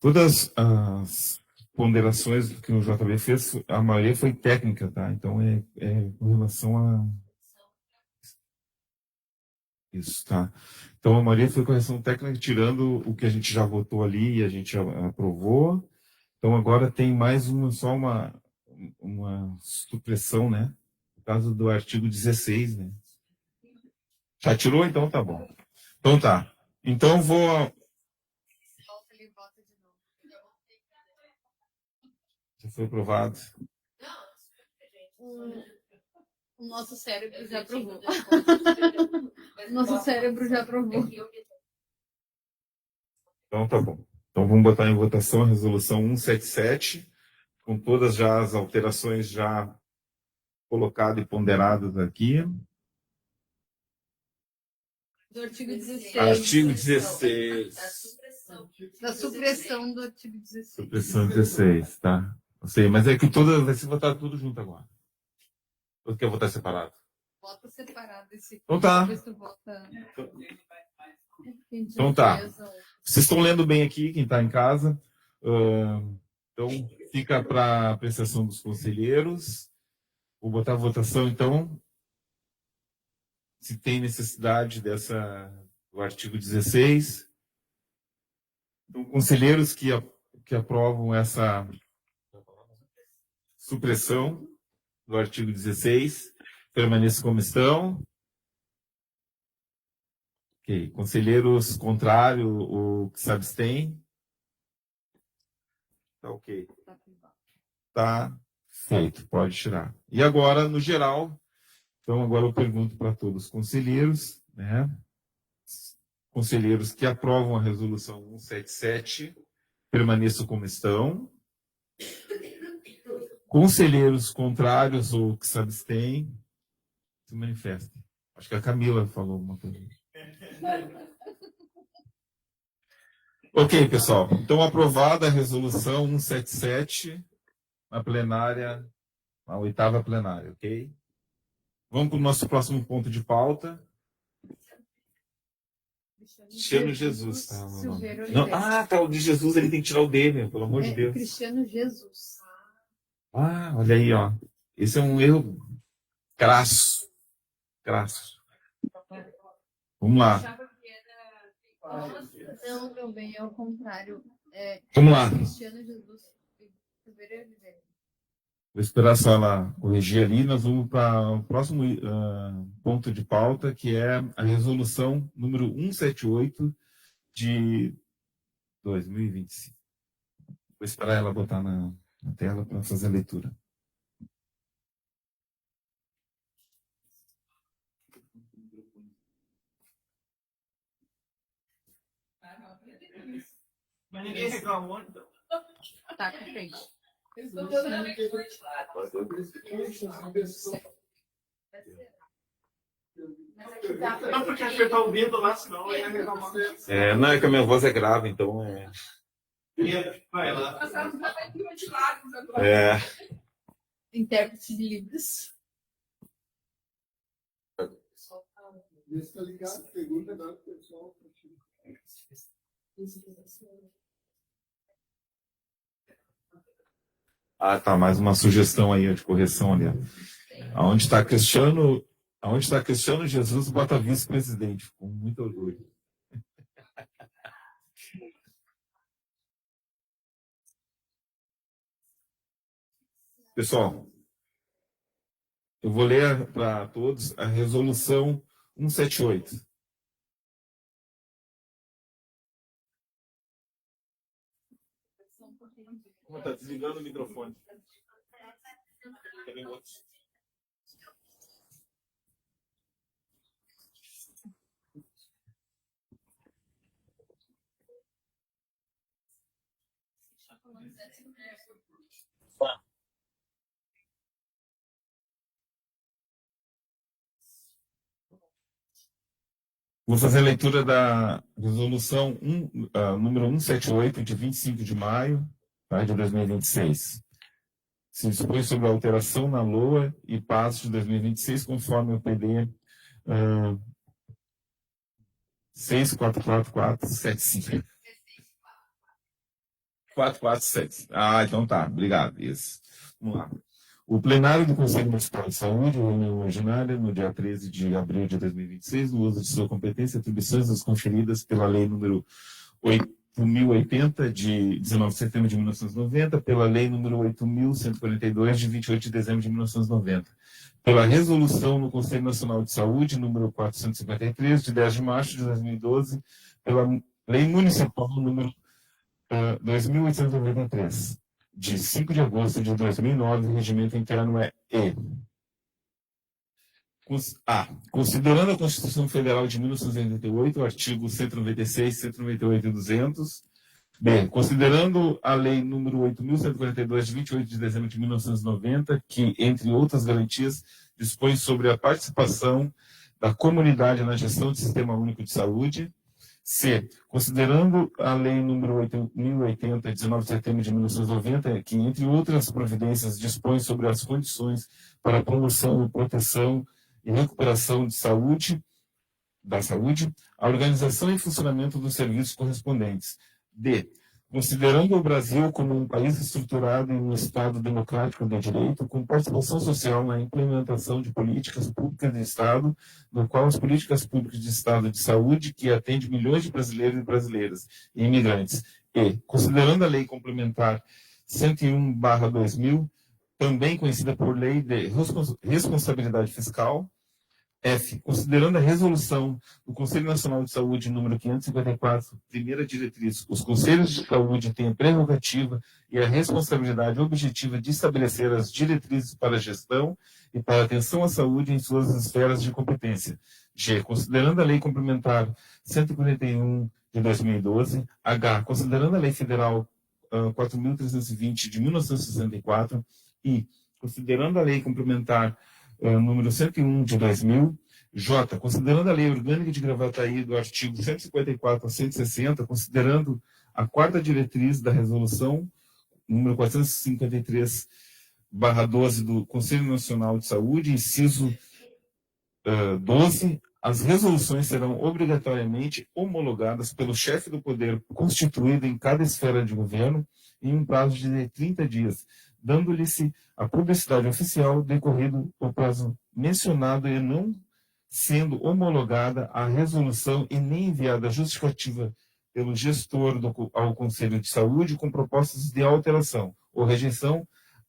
todas as ponderações que o JB fez, a maioria foi técnica, tá? Então é com relação a isso, tá? Então a maioria foi correção técnica, tirando o que a gente já votou ali e a gente já aprovou. Então agora tem mais só uma supressão, né? No caso do artigo 16, né? Já tirou? Então tá bom. Então tá. Então já foi aprovado. O nosso cérebro já aprovou. O nosso cérebro já aprovou. Então tá bom. Então vamos botar em votação a resolução 177, com todas já as alterações já colocadas e ponderadas aqui. Do artigo 16. Artigo 16. Da supressão do artigo 16. Supressão 16, tá? Não sei, mas é que vai ser votado tudo junto agora. Ou quer votar separado? Vota separado esse aqui. Então tá. Então tá. Vocês estão lendo bem aqui, quem está em casa. Então, fica para a apreciação dos conselheiros. Vou botar a votação, então. Se tem necessidade do artigo 16. Então, conselheiros que aprovam essa supressão do artigo 16, permaneçam como estão. Ok. Conselheiros contrários ou que se abstêm? Tá ok. Tá feito, pode tirar. E agora, no geral, então agora eu pergunto para todos os conselheiros, né? Conselheiros que aprovam a resolução 177, permaneçam como estão. Conselheiros contrários ou que se abstêm, se manifestem. Acho que a Camila falou alguma coisa. Ok, pessoal. Então, aprovada a resolução 177 na plenária, na 8ª plenária, ok? Vamos para o nosso próximo ponto de pauta. Cristiano Jesus. Tá, não, tá, o de Jesus, ele tem que tirar o D, meu, pelo amor de Deus. Cristiano Jesus. Olha aí, ó. Esse é um erro crasso. Vamos lá. Não, meu bem, é o contrário. Vamos lá. Cristiano Jesus. Vou esperar só ela corrigir ali. Nós vamos para o próximo ponto de pauta, que é a resolução número 178 de 2025. Vou esperar ela botar na tela para fazer a leitura. Mas ninguém reclamou, então. Tá, com frente. Não, porque acho que tá ouvindo lá, senão eu ia reclamar. Não, é que a minha voz é grave, então Vai lá. Intérprete de livros. Está ligado? Pergunta agora pro pessoal. Ah, tá, mais uma sugestão aí de correção ali. Aonde está Cristiano Jesus, bota vice-presidente, com muito orgulho. Pessoal, eu vou ler para todos a resolução 178. Está desligando o microfone. Cadê o outro? Vou fazer a leitura da resolução número 178, de 25 de maio, tá, de 2026. Se dispõe sobre a alteração na LOA e passo de 2026, conforme o PD 644475. 447. Ah, então tá. Obrigado. Isso. Vamos lá. O plenário do Conselho Municipal de Saúde, reunião ordinária, no dia 13 de abril de 2026, no uso de sua competência e atribuições as conferidas pela Lei número 8.080, de 19 de setembro de 1990, pela Lei número 8.142, de 28 de dezembro de 1990, pela Resolução no Conselho Nacional de Saúde, número 453, de 10 de março de 2012, pela Lei Municipal número 2.893, de 5 de agosto de 2009, o regimento interno é E. Considerando a Constituição Federal de 1988, artigo 196, 198 e 200. B. Considerando a Lei número 8.142, de 28 de dezembro de 1990, que, entre outras garantias, dispõe sobre a participação da comunidade na gestão do Sistema Único de Saúde. C. Considerando a Lei número 8.080, de 19 de setembro de 1990, que, entre outras providências, dispõe sobre as condições para a promoção, proteção e recuperação da saúde, a organização e funcionamento dos serviços correspondentes. D. Considerando o Brasil como um país estruturado em um Estado democrático de direito, com participação social na implementação de políticas públicas de Estado, no qual as políticas públicas de Estado de saúde, que atende milhões de brasileiros e brasileiras e imigrantes. E. Considerando a Lei Complementar 101/2000, também conhecida por Lei de Responsabilidade Fiscal. F. Considerando a resolução do Conselho Nacional de Saúde número 554, primeira diretriz, os conselhos de saúde têm a prerrogativa e a responsabilidade objetiva de estabelecer as diretrizes para a gestão e para a atenção à saúde em suas esferas de competência. G. Considerando a Lei Complementar 141 de 2012. H. Considerando a Lei Federal 4.320 de 1964. I. Considerando a Lei Complementar número 101 de 2000, J, considerando a Lei Orgânica de Gravataí do artigo 154 a 160, considerando a quarta diretriz da resolução número 453/12 do Conselho Nacional de Saúde, inciso 12, as resoluções serão obrigatoriamente homologadas pelo chefe do poder constituído em cada esfera de governo em um prazo de 30 dias, dando-lhe-se a publicidade oficial decorrido o prazo mencionado e não sendo homologada a resolução e nem enviada justificativa pelo gestor ao Conselho de Saúde com propostas de alteração ou rejeição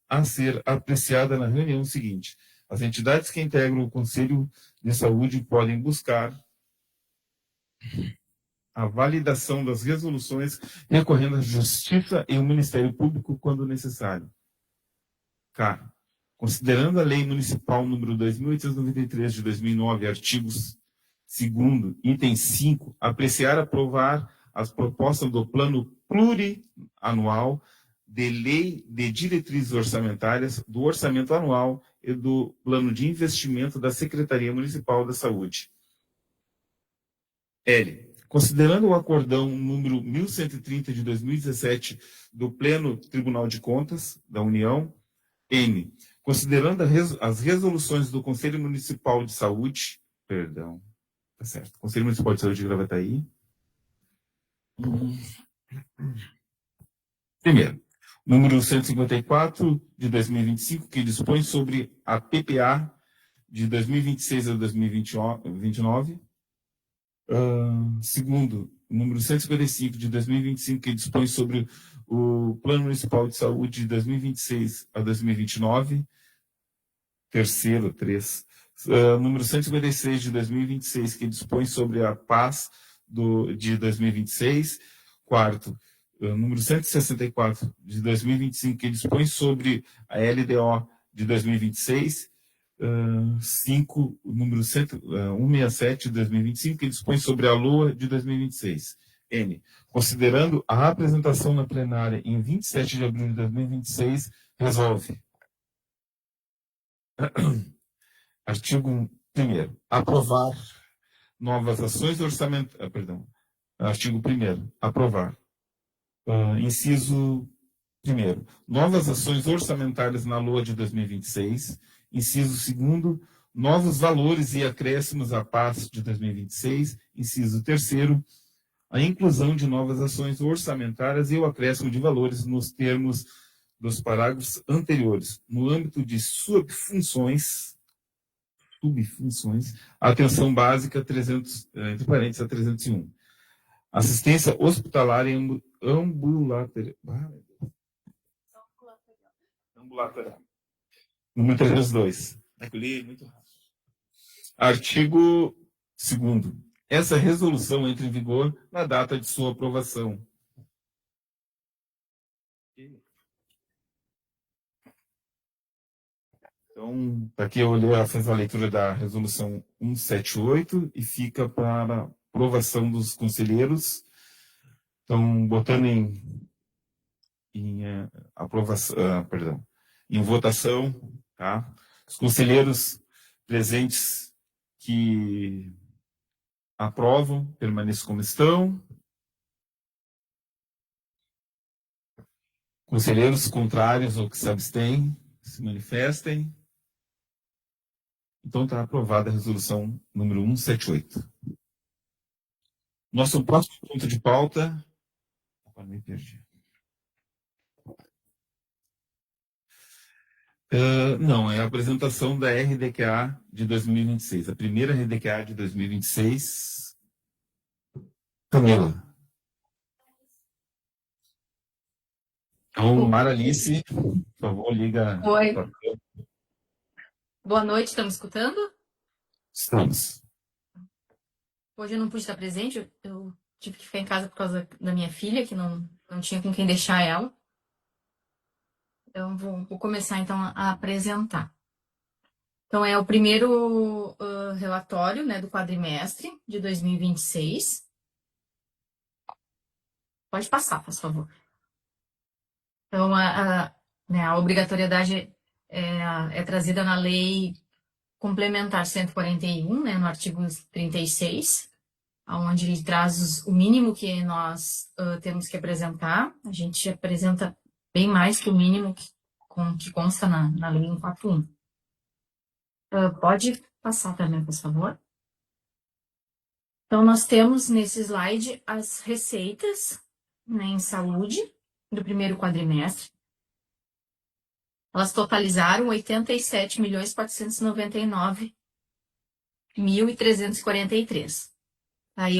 a ser apreciada na reunião seguinte. As entidades que integram o Conselho de Saúde podem buscar a validação das resoluções recorrendo à Justiça e ao Ministério Público quando necessário. K. Considerando a Lei Municipal número 2.893 de 2009, artigos 2º, item 5, apreciar e aprovar as propostas do Plano Plurianual de Lei de Diretrizes Orçamentárias, do Orçamento Anual e do Plano de Investimento da Secretaria Municipal da Saúde. L. Considerando o acordão número 1130 de 2017 do Pleno Tribunal de Contas da União. N. Considerando as resoluções do Conselho Municipal de Saúde, tá certo, Conselho Municipal de Saúde de Gravataí. Primeiro, Número 154 de 2025, que dispõe sobre a PPA de 2026 a 2029. Segundo, número 155 de 2025, que dispõe sobre o Plano Municipal de Saúde de 2026 a 2029. Terceiro, número 156 de 2026, que dispõe sobre a PAS de 2026. Quarto, número 164 de 2025, que dispõe sobre a LDO de 2026. 5, número 167 de 2025, que dispõe sobre a LOA de 2026. N. Considerando a apresentação na plenária em 27 de abril de 2026, resolve. Artigo 1º. Aprovar novas ações orçamentárias. Artigo 1º. Aprovar. Inciso 1º. Novas ações orçamentárias na LOA de 2026. Inciso 2º. Novos valores e acréscimos à PAS de 2026. Inciso 3º. A inclusão de novas ações orçamentárias e o acréscimo de valores nos termos dos parágrafos anteriores, no âmbito de subfunções, atenção básica 300, entre parênteses a 301. Assistência hospitalar e ambulatorial. Número 302. Li muito rápido. Artigo 2º. Essa resolução entra em vigor na data de sua aprovação. Então, aqui eu fiz a leitura da resolução 178 e fica para aprovação dos conselheiros. Então, botando em votação, tá? Os conselheiros presentes que aprovam, permaneçam como estão. Conselheiros contrários ou que se abstêm, se manifestem. Então, está aprovada a resolução número 178. Nosso próximo ponto de pauta... Agora me perdi. Não, é a apresentação da RDQA de 2026. A primeira RDQA de 2026. Camila. Então, Maralice, por favor, liga. Oi. Boa noite, estamos escutando? Estamos. Hoje eu não pude estar presente, eu tive que ficar em casa por causa da minha filha, que não tinha com quem deixar ela. Então, vou começar, então, a apresentar. Então, é o primeiro relatório, né, do quadrimestre de 2026. Pode passar, por favor. Então, a obrigatoriedade é trazida na Lei Complementar 141, né, no artigo 36, onde ele traz o mínimo que nós temos que apresentar. A gente apresenta bem mais que o mínimo que consta na Lei 141. Pode passar também, por favor. Então, nós temos nesse slide as receitas, né, em saúde do primeiro quadrimestre. Elas totalizaram 87.499.343. Aí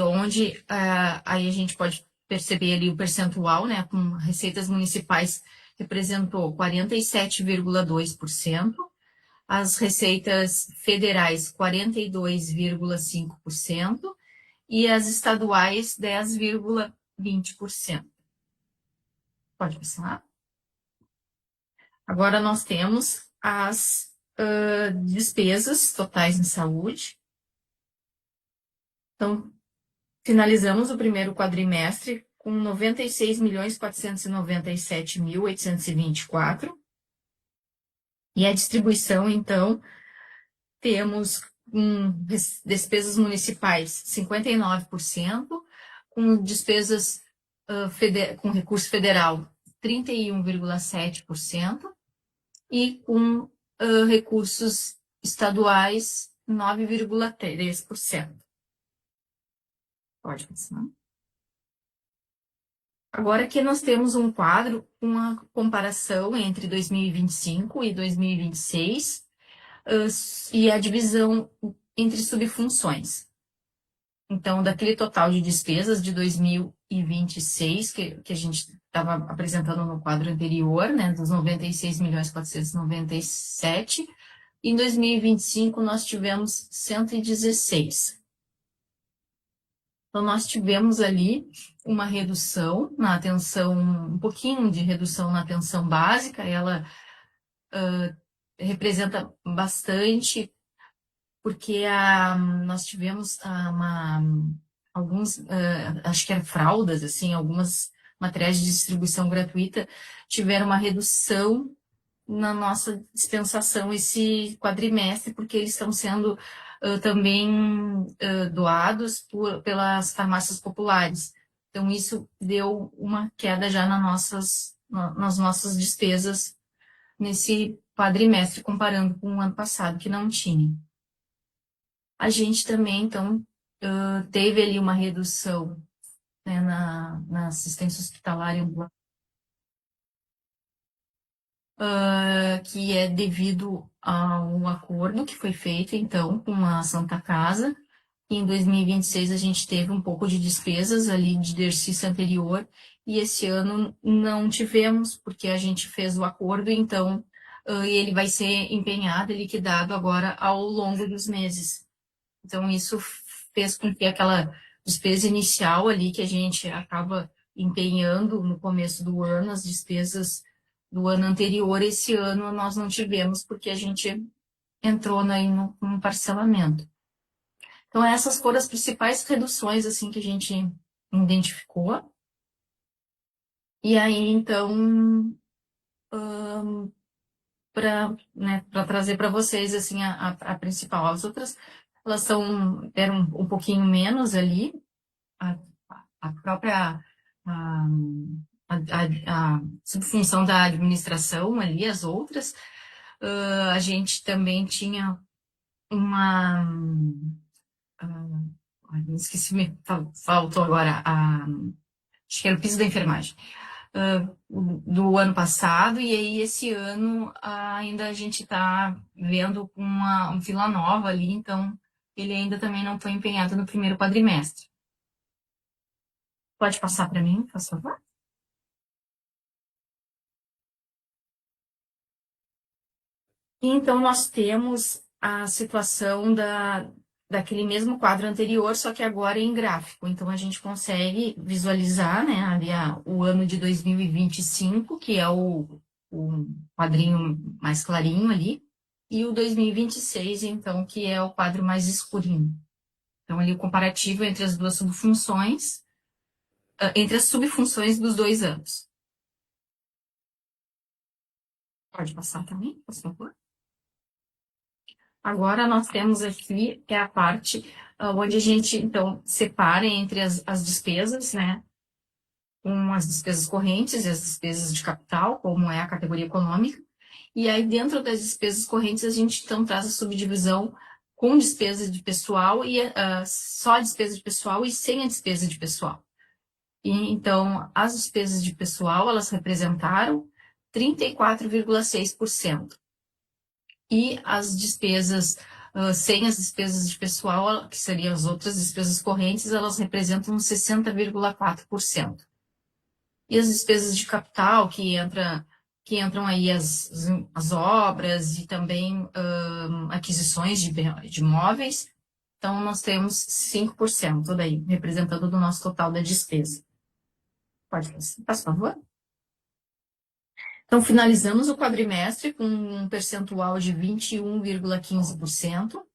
aí a gente pode perceber ali o percentual, né, com receitas municipais representou 47,2%, as receitas federais 42,5% e as estaduais 10,20%. Pode passar. Agora nós temos as despesas totais em saúde. Então, finalizamos o primeiro quadrimestre com 96.497.824. E a distribuição, então, temos despesas municipais 59%, com despesas com recurso federal 31,7% e com recursos estaduais 9,3%. Pode passar. Agora que nós temos um quadro, uma comparação entre 2025 e 2026, e a divisão entre subfunções. Então, daquele total de despesas de 2026, que a gente estava apresentando no quadro anterior, né, dos 96.497, em 2025 nós tivemos 116. Então, nós tivemos ali uma redução na atenção, um pouquinho de redução na atenção básica, ela representa bastante, porque nós tivemos alguns, acho que eram fraldas, assim, algumas materiais de distribuição gratuita tiveram uma redução na nossa dispensação esse quadrimestre, porque eles estão sendo também doados pelas farmácias populares. Então, isso deu uma queda já nas nossas despesas nesse quadrimestre, comparando com o ano passado, que não tinha. A gente também, então, teve ali uma redução, né, na assistência hospitalar ambulatorial, que é devido a um acordo que foi feito, então, com a Santa Casa. Em 2026, a gente teve um pouco de despesas ali de exercício anterior, e esse ano não tivemos, porque a gente fez o acordo, então, ele vai ser empenhado e liquidado agora ao longo dos meses. Então, isso fez com que aquela despesa inicial ali, que a gente acaba empenhando no começo do ano, as despesas do ano anterior, esse ano nós não tivemos, porque a gente entrou aí num parcelamento. Então, essas foram as principais reduções, assim, que a gente identificou. E aí, então, para trazer para vocês, assim, a principal. As outras, elas eram um pouquinho menos ali, a própria a subfunção da administração ali, as outras. A gente também tinha esqueci, faltou agora, acho que era o piso da enfermagem, do ano passado, e aí esse ano ainda a gente está vendo uma Vila Nova ali, então ele ainda também não foi empenhado no primeiro quadrimestre. Pode passar para mim, por favor? Então, nós temos a situação daquele mesmo quadro anterior, só que agora em gráfico. Então, a gente consegue visualizar, né, ali o ano de 2025, que é o quadrinho mais clarinho ali, e o 2026, então, que é o quadro mais escurinho. Então, ali o comparativo entre as duas subfunções, entre as subfunções dos 2 anos. Pode passar também, por favor? Agora nós temos aqui, que é a parte onde a gente, então, separa entre as despesas, né? Com as despesas correntes e as despesas de capital, como é a categoria econômica. E aí, dentro das despesas correntes, a gente, então, traz a subdivisão com despesa de pessoal e só a despesa de pessoal e sem a despesa de pessoal. E, então, as despesas de pessoal, elas representaram 34,6%. E as despesas, sem as despesas de pessoal, que seriam as outras despesas correntes, elas representam 60,4%. E as despesas de capital, que entram aí as obras e também aquisições de imóveis, então nós temos 5% daí, representando do nosso total da despesa. Pode passar, por favor? Então, finalizamos o quadrimestre com um percentual de 21,15%.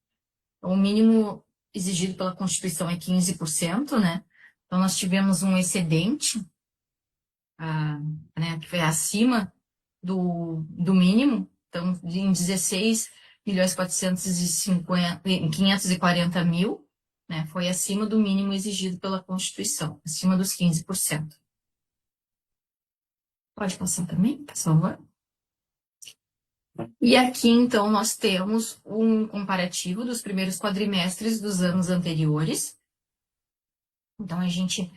O mínimo exigido pela Constituição é 15%, né? Então, nós tivemos um excedente, né, que foi acima do mínimo, então, em 16.440.000, né? Foi acima do mínimo exigido pela Constituição, acima dos 15%. Pode passar também, por favor? E aqui, então, nós temos um comparativo dos primeiros quadrimestres dos anos anteriores. Então, a gente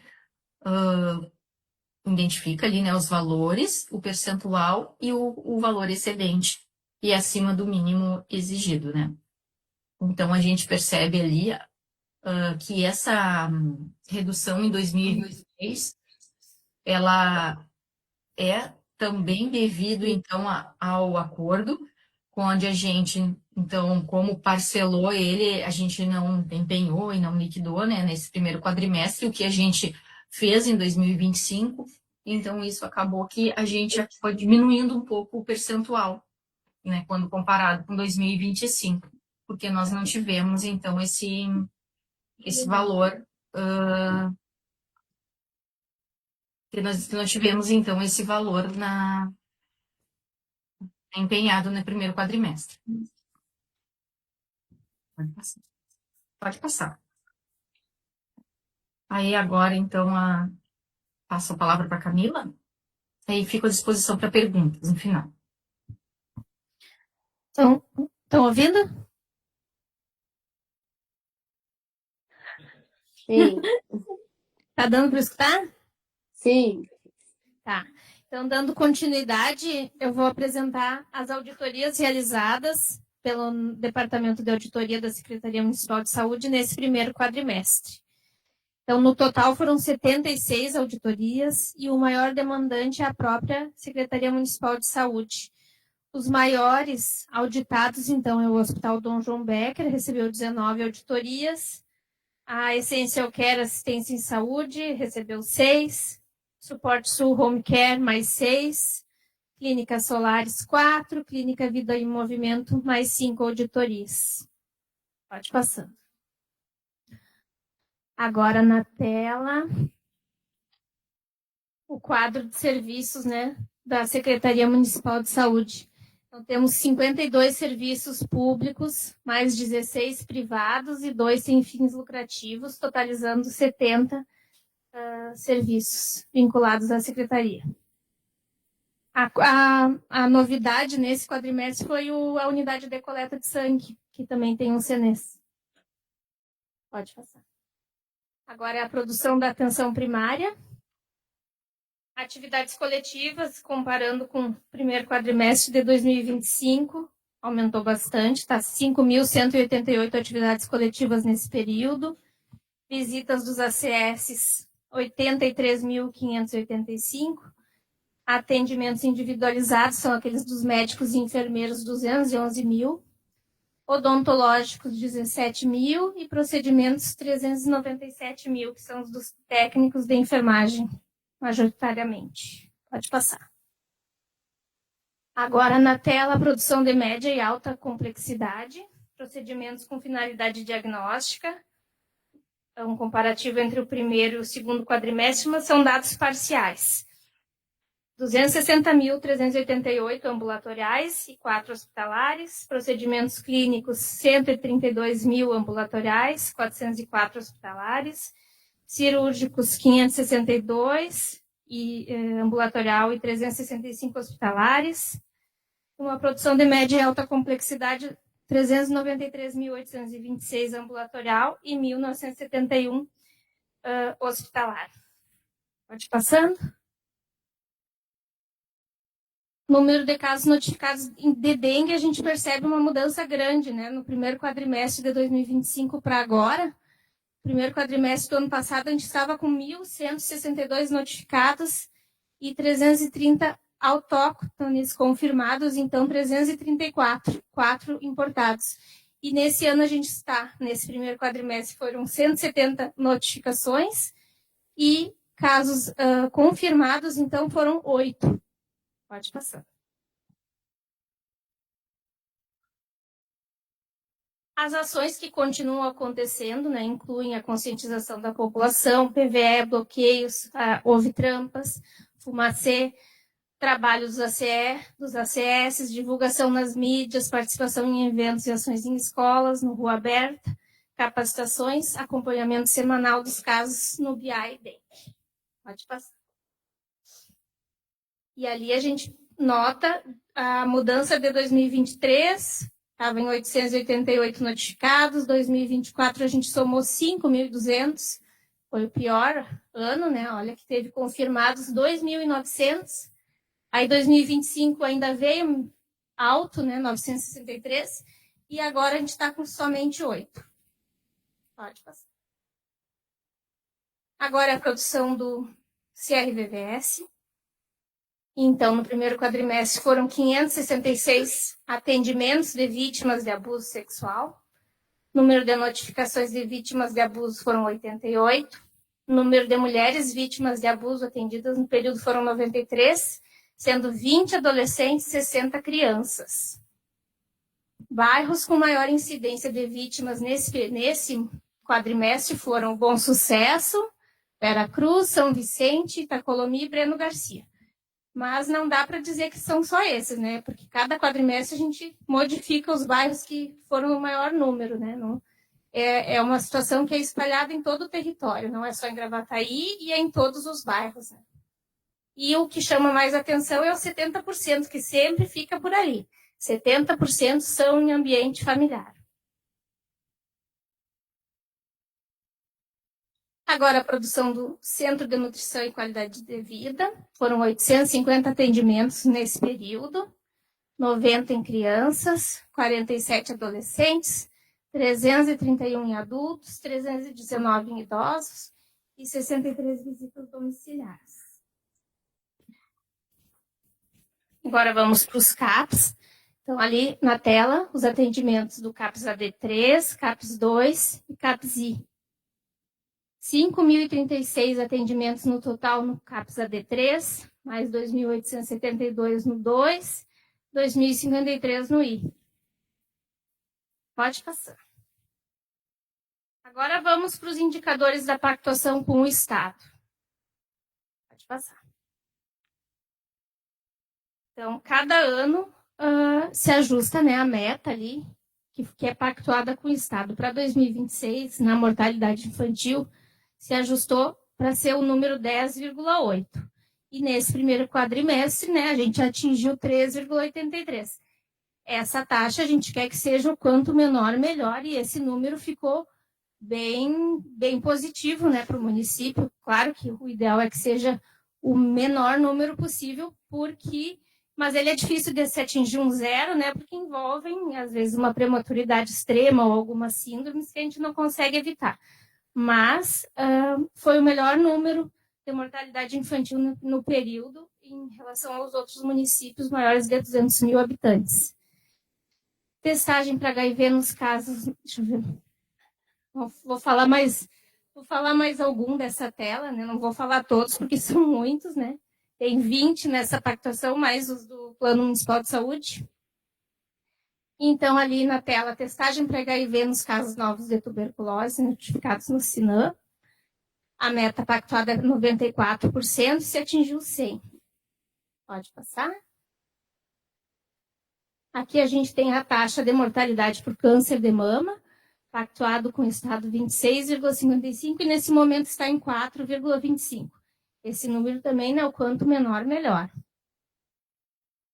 identifica ali, né, os valores, o percentual e o valor excedente e acima do mínimo exigido, né? Então, a gente percebe ali que essa redução em 2023, ela é também devido, então, ao acordo, onde a gente, então, como parcelou ele, a gente não empenhou e não liquidou, né, nesse primeiro quadrimestre, o que a gente fez em 2025, então isso acabou que a gente foi diminuindo um pouco o percentual, né, quando comparado com 2025, porque nós não tivemos, então, esse valor, que nós não tivemos, então, esse valor empenhado no primeiro quadrimestre. Pode passar. Pode passar. Aí agora, então, passo a palavra para a Camila. Aí fico à disposição para perguntas no final. Estão ouvindo? Sim, Tá dando para escutar? sim. Tá. Então, dando continuidade, eu vou apresentar as auditorias realizadas pelo Departamento de Auditoria da Secretaria Municipal de Saúde nesse primeiro quadrimestre. Então, no total, foram 76 auditorias e o maior demandante é a própria Secretaria Municipal de Saúde. Os maiores auditados, então, é o Hospital Dom João Becker, recebeu 19 auditorias. A Essential Care Assistência em Saúde recebeu 6. Suporte Sul Home Care, mais 6. Clínica Solares, 4. Clínica Vida em Movimento, mais 5 auditorias. Pode passando. Agora na tela, o quadro de serviços, né, da Secretaria Municipal de Saúde. Então, temos 52 serviços públicos, mais 16 privados e 2 sem fins lucrativos, totalizando 70 serviços vinculados à Secretaria. A novidade nesse quadrimestre foi a unidade de coleta de sangue, que também tem um CNES. Pode passar. Agora é a produção da atenção primária. Atividades coletivas, comparando com o primeiro quadrimestre de 2025, aumentou bastante, está 5.188 atividades coletivas nesse período. Visitas dos ACS, 83.585. Atendimentos individualizados, são aqueles dos médicos e enfermeiros, 211 mil. Odontológicos, 17 mil. E procedimentos, 397 mil, que são os dos técnicos de enfermagem, majoritariamente. Pode passar. Agora, na tela, a produção de média e alta complexidade, procedimentos com finalidade diagnóstica, um comparativo entre o primeiro e o segundo quadrimestre, mas são dados parciais. 260.388 ambulatoriais e 4 hospitalares, procedimentos clínicos, 132 mil ambulatoriais, 404 hospitalares, cirúrgicos, 562 ambulatorial e 365 hospitalares, uma produção de média e alta complexidade, 393.826 ambulatorial e 1.971 hospitalar. Pode ir passando. Número de casos notificados de dengue, a gente percebe uma mudança grande, né? No primeiro quadrimestre de 2025 para agora. Primeiro quadrimestre do ano passado, a gente estava com 1.162 notificados e 330 autóctones confirmados, então 334, 4 importados. E nesse ano a gente está, nesse primeiro quadrimestre, foram 170 notificações e casos confirmados, então foram 8. Pode passar. As ações que continuam acontecendo, né, incluem a conscientização da população, PVE, bloqueios, houve trampas, fumacê, trabalho dos ACS, divulgação nas mídias, participação em eventos e ações em escolas, no Rua Aberta, capacitações, acompanhamento semanal dos casos no BI e dengue. Pode passar. E ali a gente nota a mudança de 2023, estava em 888 notificados, 2024 a gente somou 5.200, foi o pior ano, né? Olha que teve confirmados 2.900. Aí 2025 ainda veio alto, né? 963. E agora a gente está com somente 8. Pode passar. Agora a produção do CRVVS. Então, no primeiro quadrimestre foram 566 atendimentos de vítimas de abuso sexual. Número de notificações de vítimas de abuso foram 88. Número de mulheres vítimas de abuso atendidas no período foram 93, sendo 20 adolescentes e 60 crianças. Bairros com maior incidência de vítimas nesse quadrimestre foram Bom Sucesso, Vera Cruz, São Vicente, Itacolomi e Breno Garcia. Mas não dá para dizer que são só esses, né? Porque cada quadrimestre a gente modifica os bairros que foram o maior número, né? Não, é uma situação que é espalhada em todo o território, não é só em Gravataí e é em todos os bairros, né? E o que chama mais atenção é os 70%, que sempre fica por ali. 70% são em ambiente familiar. Agora, a produção do Centro de Nutrição e Qualidade de Vida. Foram 850 atendimentos nesse período, 90 em crianças, 47 adolescentes, 331 em adultos, 319 em idosos e 63 visitas domiciliares. Agora vamos para os CAPs. Então, ali na tela, os atendimentos do CAPS AD3, CAPS 2 e CAPS I. 5.036 atendimentos no total no CAPS AD3, mais 2.872 no 2, 2.053 no I. Pode passar. Agora vamos para os indicadores da pactuação com o Estado. Pode passar. Então, cada ano se ajusta, né, a meta ali, que é pactuada com o Estado. Para 2026, na mortalidade infantil, se ajustou para ser o número 10,8. E nesse primeiro quadrimestre, né, a gente atingiu 3,83. Essa taxa a gente quer que seja o quanto menor, melhor, e esse número ficou bem positivo, né, para o município. Claro que o ideal é que seja o menor número possível, mas ele é difícil de se atingir um zero, né, porque envolvem, às vezes, uma prematuridade extrema ou algumas síndromes que a gente não consegue evitar. Mas foi o melhor número de mortalidade infantil no período em relação aos outros municípios maiores de 200 mil habitantes. Testagem para HIV nos casos... Deixa eu ver. Vou falar mais algum dessa tela, né? Não vou falar todos, porque são muitos, né? Tem 20 nessa pactuação, mais os do Plano Municipal de Saúde. Então, ali na tela, testagem para HIV nos casos novos de tuberculose, notificados no SINAM. A meta pactuada é 94%, se atingiu 100%. Pode passar. Aqui a gente tem a taxa de mortalidade por câncer de mama, pactuado com o Estado 26,55%, e nesse momento está em 4,25%. Esse número também, né, o quanto menor, melhor.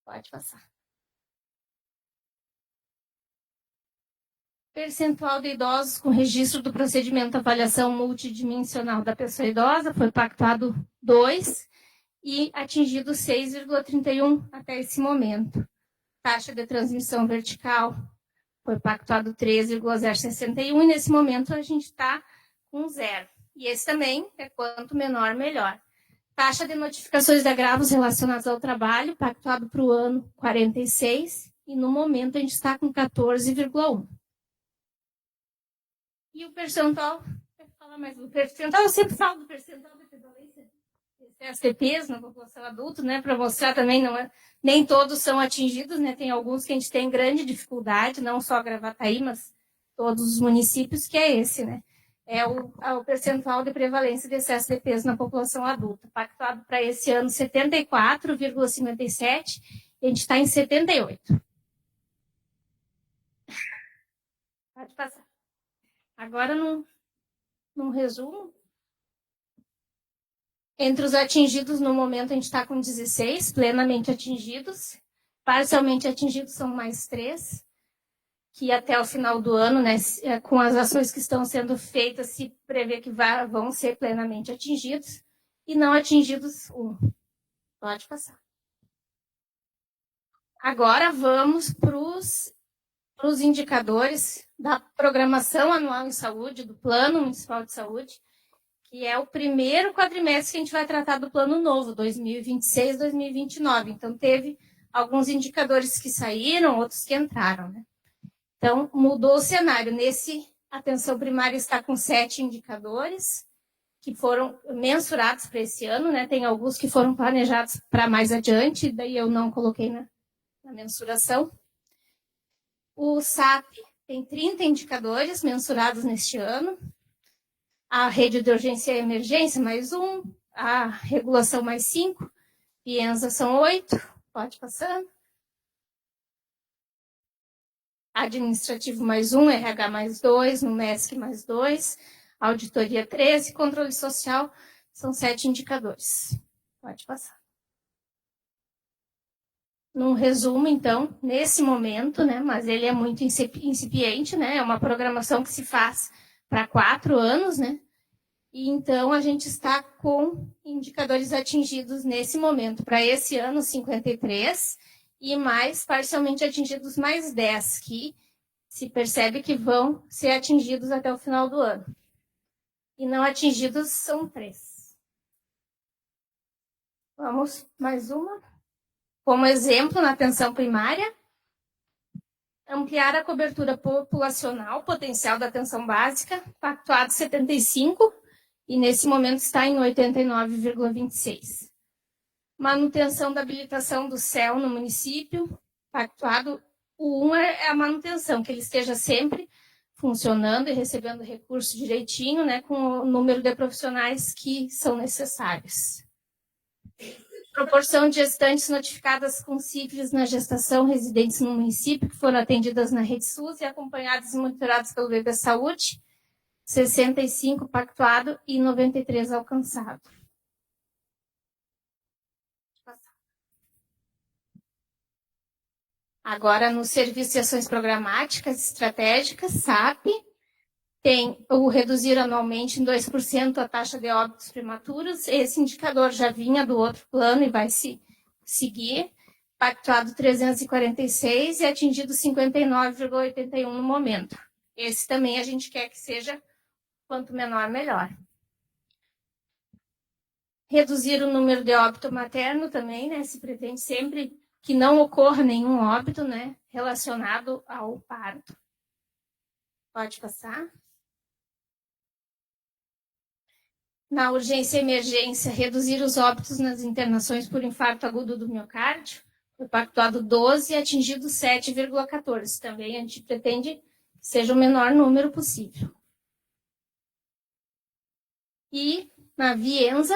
Pode passar. Percentual de idosos com registro do procedimento de avaliação multidimensional da pessoa idosa foi pactuado 2 e atingido 6,31 até esse momento. Taxa de transmissão vertical foi pactuado 3,061 e nesse momento a gente está com 0. E esse também é quanto menor, melhor. Taxa de notificações de agravos relacionados ao trabalho, pactuado para o ano 46 e no momento a gente está com 14,1. E o percentual, quero falar mais do percentual, eu sempre falo do percentual de prevalência de STPs na população adulta, né, para mostrar também, nem todos são atingidos, né, tem alguns que a gente tem grande dificuldade, não só Gravataí, mas todos os municípios, que é esse, né, é o percentual de prevalência de excesso de peso na população adulta, pactuado para esse ano 74,57, e a gente está em 78. Pode passar. Agora, num resumo, entre os atingidos, no momento, a gente está com 16, plenamente atingidos. Parcialmente atingidos são mais 3. que até o final do ano, né, com as ações que estão sendo feitas, se prevê que vão ser plenamente atingidos, e não atingidos um. Pode passar. Agora vamos para os indicadores da programação anual em saúde, do Plano Municipal de Saúde, que é o primeiro quadrimestre que a gente vai tratar do plano novo, 2026, 2029. Então, teve alguns indicadores que saíram, outros que entraram, né? Então, mudou o cenário. A atenção primária está com 7 indicadores que foram mensurados para esse ano, né? Tem alguns que foram planejados para mais adiante, daí eu não coloquei na mensuração. O SAP tem 30 indicadores mensurados neste ano. A rede de urgência e emergência, mais 1. A regulação, mais 5. Piensa são 8. Pode passando. Administrativo, mais 1. RH, mais 2. Numesc, mais 2. Auditoria, 13. Controle social, são 7 indicadores. Pode passar. Num resumo, então, nesse momento, né, mas ele é muito incipiente, né, é uma programação que se faz para 4 anos, né, e então a gente está com indicadores atingidos nesse momento. Para esse ano, 53, e mais parcialmente atingidos mais 10, que se percebe que vão ser atingidos até o final do ano. E não atingidos são 3. Vamos, mais uma. Como exemplo, na atenção primária, ampliar a cobertura populacional potencial da atenção básica, pactuado 75, e nesse momento está em 89,26. Manutenção da habilitação do CEL no município, pactuado, o 1 é a manutenção, que ele esteja sempre funcionando e recebendo recurso direitinho, né, com o número de profissionais que são necessários. Proporção de gestantes notificadas com sífilis na gestação residentes no município, que foram atendidas na Rede SUS e acompanhadas e monitoradas pelo VB Saúde, 65 pactuado e 93 alcançado. Agora, no Serviço de Ações Programáticas Estratégicas, SAP, tem o reduzir anualmente em 2% a taxa de óbitos prematuros. Esse indicador já vinha do outro plano e vai se seguir. Pactuado 346 e atingido 59,81 no momento. Esse também a gente quer que seja quanto menor, melhor. Reduzir o número de óbito materno também, né? Se pretende sempre que não ocorra nenhum óbito, né? Relacionado ao parto. Pode passar. Na urgência e emergência, reduzir os óbitos nas internações por infarto agudo do miocárdio, foi pactuado 12 e atingido 7,14. Também a gente pretende que seja o menor número possível. E na Vienza,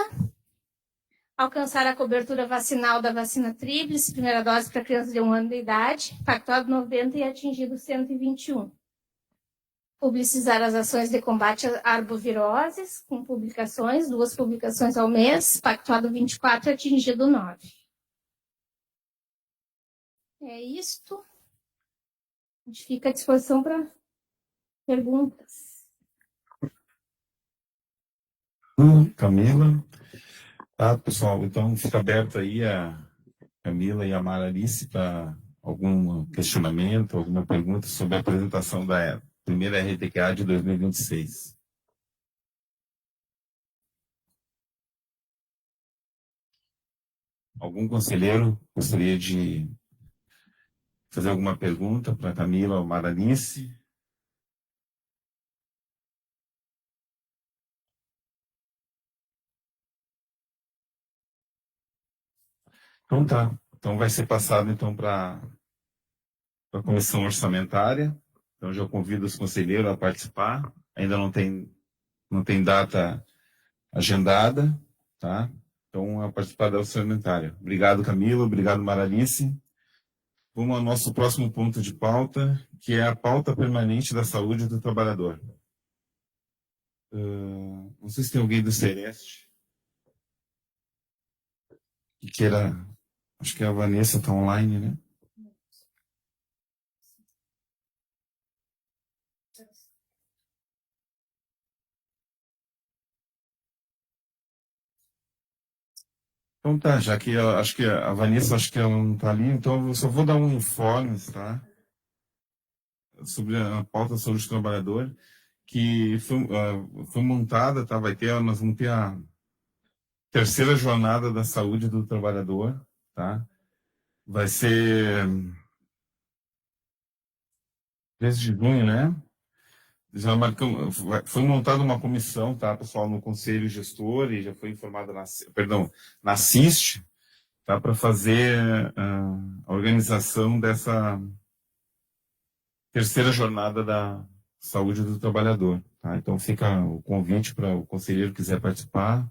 alcançar a cobertura vacinal da vacina tríplice, primeira dose para crianças de 1 ano de idade, pactuado 90 e atingido 121. Publicizar as ações de combate a arboviroses, com publicações, 2 publicações ao mês, pactuado 24 e atingido 9. É isto. A gente fica à disposição para perguntas. Camila. Tá, pessoal, então fica aberto aí a Camila e a Maralice para algum questionamento, alguma pergunta sobre a apresentação da primeira RTQA de 2026. Algum conselheiro gostaria de fazer alguma pergunta para a Camila ou Maralice? Então tá. Então vai ser passado então para a comissão orçamentária. Então já convido os conselheiros a participar. Ainda não tem data agendada, tá? Então a participar da orçamentária. Obrigado, Camila. Obrigado, Maralice. Vamos ao nosso próximo ponto de pauta, que é a pauta permanente da saúde do trabalhador. Não sei se tem alguém do Sereste que queira. Acho que a Vanessa está online, né? Então tá, já que eu acho que a Vanessa acho que ela não está ali, então eu só vou dar um informe, tá? Sobre a pauta de saúde do trabalhador, que foi montada, tá? Nós vamos ter a terceira jornada da saúde do trabalhador, tá? Vai ser 13 de junho, né? Já marcamos, foi montada uma comissão, tá, pessoal, no Conselho Gestor, e já foi informada na CIST, tá, para fazer a organização dessa terceira jornada da saúde do trabalhador, tá? Então fica o convite para o conselheiro que quiser participar,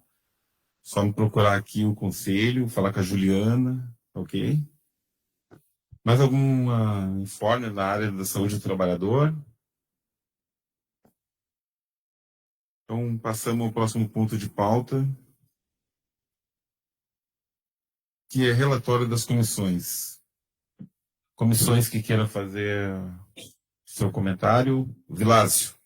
só me procurar aqui o conselho, falar com a Juliana, ok? Mais algum informe na área da saúde do trabalhador? Então, passamos ao próximo ponto de pauta, que é relatório das comissões. Comissões que queiram fazer seu comentário. Vilásio.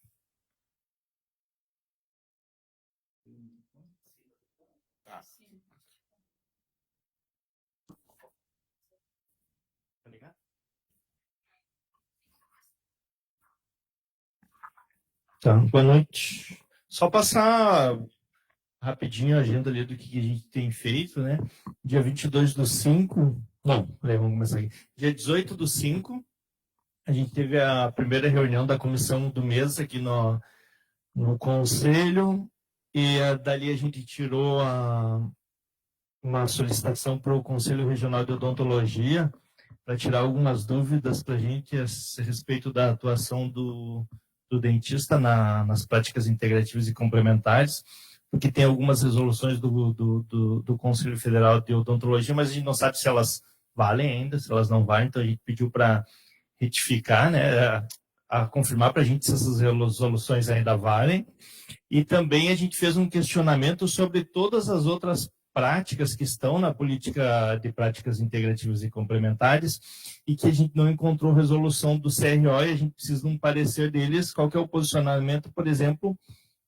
Tá, boa noite. Só passar rapidinho a agenda ali do que a gente tem feito, né? Dia 22/5, não, peraí, vamos começar aqui. Dia 18/5, a gente teve a primeira reunião da comissão do mês aqui no Conselho, e dali a gente tirou uma solicitação para o Conselho Regional de Odontologia, para tirar algumas dúvidas para a gente a respeito da atuação do dentista nas práticas integrativas e complementares, porque tem algumas resoluções do Conselho Federal de Odontologia, mas a gente não sabe se elas valem ainda, se elas não valem, então a gente pediu para retificar, né, a confirmar para a gente se essas resoluções ainda valem, e também a gente fez um questionamento sobre todas as outras práticas que estão na política de práticas integrativas e complementares e que a gente não encontrou resolução do CRO, e a gente precisa de um parecer deles, qual que é o posicionamento, por exemplo,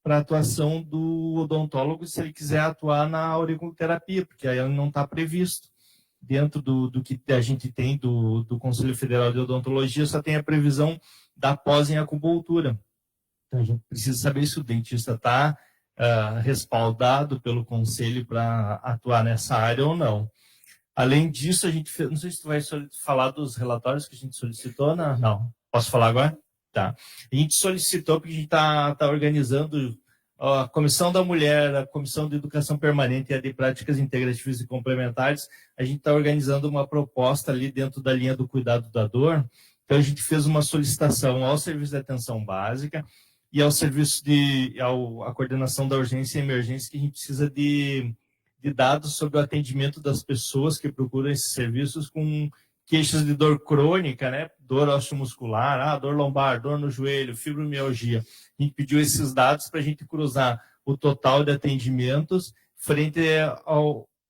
para a atuação do odontólogo se ele quiser atuar na auriculoterapia, porque aí não está previsto. Dentro do que a gente tem do Conselho Federal de Odontologia, só tem a previsão da pós em acupuntura. Então a gente precisa saber se o dentista está respaldado pelo Conselho para atuar nessa área ou não. Além disso, a gente fez, não sei se tu vai falar dos relatórios que a gente solicitou, não. Posso falar agora? Tá. A gente solicitou, porque a gente está organizando a Comissão da Mulher, a Comissão de Educação Permanente e a de Práticas Integrativas e Complementares, a gente está organizando uma proposta ali dentro da linha do cuidado da dor. Então, a gente fez uma solicitação ao Serviço de Atenção Básica e ao serviço a coordenação da urgência e emergência, que a gente precisa de dados sobre o atendimento das pessoas que procuram esses serviços com queixas de dor crônica, né? Dor osteomuscular, dor lombar, dor no joelho, fibromialgia. A gente pediu esses dados para a gente cruzar o total de atendimentos frente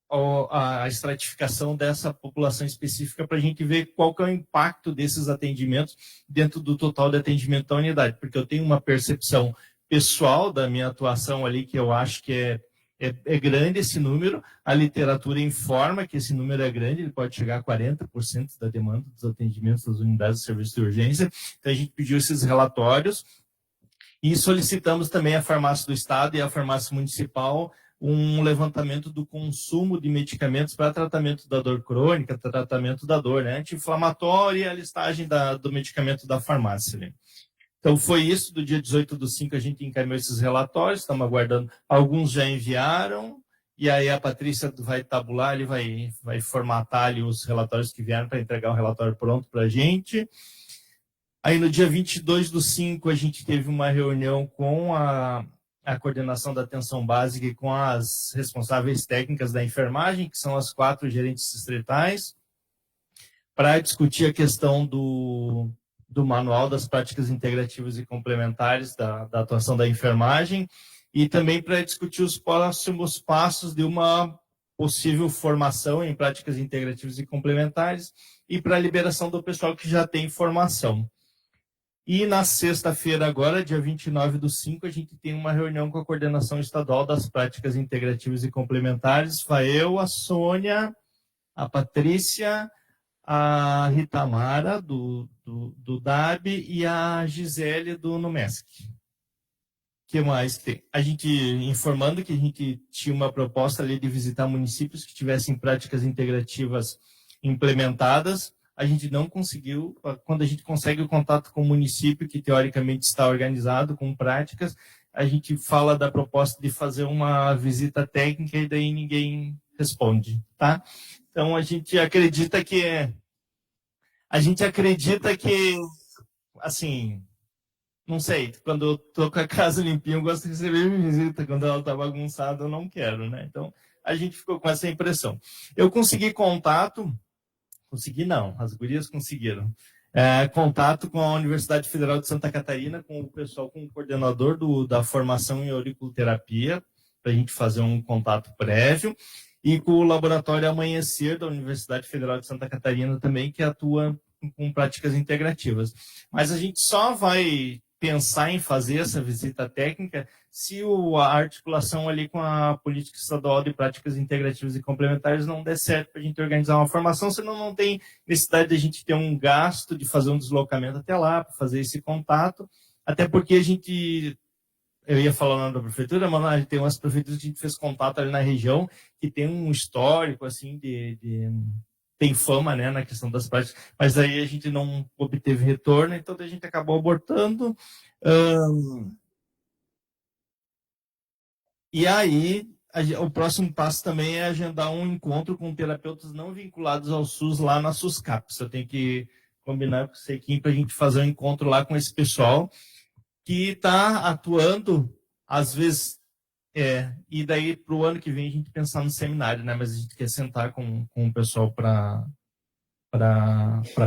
à estratificação dessa população específica, para a gente ver qual que é o impacto desses atendimentos dentro do total de atendimento da unidade, porque eu tenho uma percepção pessoal da minha atuação ali, que eu acho que é grande esse número, a literatura informa que esse número é grande, ele pode chegar a 40% da demanda dos atendimentos das unidades de serviço de urgência. Então a gente pediu esses relatórios e solicitamos também à farmácia do Estado e à farmácia municipal um levantamento do consumo de medicamentos para tratamento da dor crônica, tratamento da dor, né, anti-inflamatória, e a listagem do medicamento da farmácia, né. Então, foi isso, do dia 18/5 a gente encaminhou esses relatórios, estamos aguardando, alguns já enviaram, e aí a Patrícia vai tabular, ele vai formatar ali os relatórios que vieram para entregar um relatório pronto para a gente. Aí, no dia 22/5, a gente teve uma reunião com a coordenação da atenção básica e com as responsáveis técnicas da enfermagem, que são as 4 gerentes distritais, para discutir a questão do manual das práticas integrativas e complementares da atuação da enfermagem, e também para discutir os próximos passos de uma possível formação em práticas integrativas e complementares e para a liberação do pessoal que já tem formação. E na sexta-feira agora, dia 29/5, a gente tem uma reunião com a Coordenação Estadual das Práticas Integrativas e Complementares. Vai eu, a Sônia, a Patrícia, a Ritamara, do DAB, e a Gisele, do Numesc. O que mais tem? A gente informando que a gente tinha uma proposta ali de visitar municípios que tivessem práticas integrativas implementadas. A gente não conseguiu. Quando a gente consegue o contato com o município, que teoricamente está organizado com práticas, a gente fala da proposta de fazer uma visita técnica e daí ninguém responde, tá? Então a gente acredita que assim, não sei, quando eu tô com a casa limpinha, eu gosto de receber visita, quando ela tá bagunçada, eu não quero, né? Então a gente ficou com essa impressão. Eu consegui contato. Consegui não, as gurias conseguiram. Contato com a Universidade Federal de Santa Catarina, com o pessoal, com o coordenador da formação em auriculoterapia, para a gente fazer um contato prévio, e com o Laboratório Amanhecer da Universidade Federal de Santa Catarina também, que atua com práticas integrativas. Mas a gente só vai pensar em fazer essa visita técnica se a articulação ali com a Política Estadual de Práticas Integrativas e Complementares não der certo para a gente organizar uma formação, senão não tem necessidade de a gente ter um gasto de fazer um deslocamento até lá, para fazer esse contato, até porque eu ia falar o nome da prefeitura, mas tem umas prefeituras que a gente fez contato ali na região, que tem um histórico, assim, tem fama, né, na questão das práticas, mas aí a gente não obteve retorno, então a gente acabou abortando. E aí, o próximo passo também é agendar um encontro com terapeutas não vinculados ao SUS lá na SUSCAPS. Eu tenho que combinar com o Sequim para a gente fazer um encontro lá com esse pessoal que está atuando, às vezes, e daí para o ano que vem a gente pensar no seminário, né? Mas a gente quer sentar com o pessoal para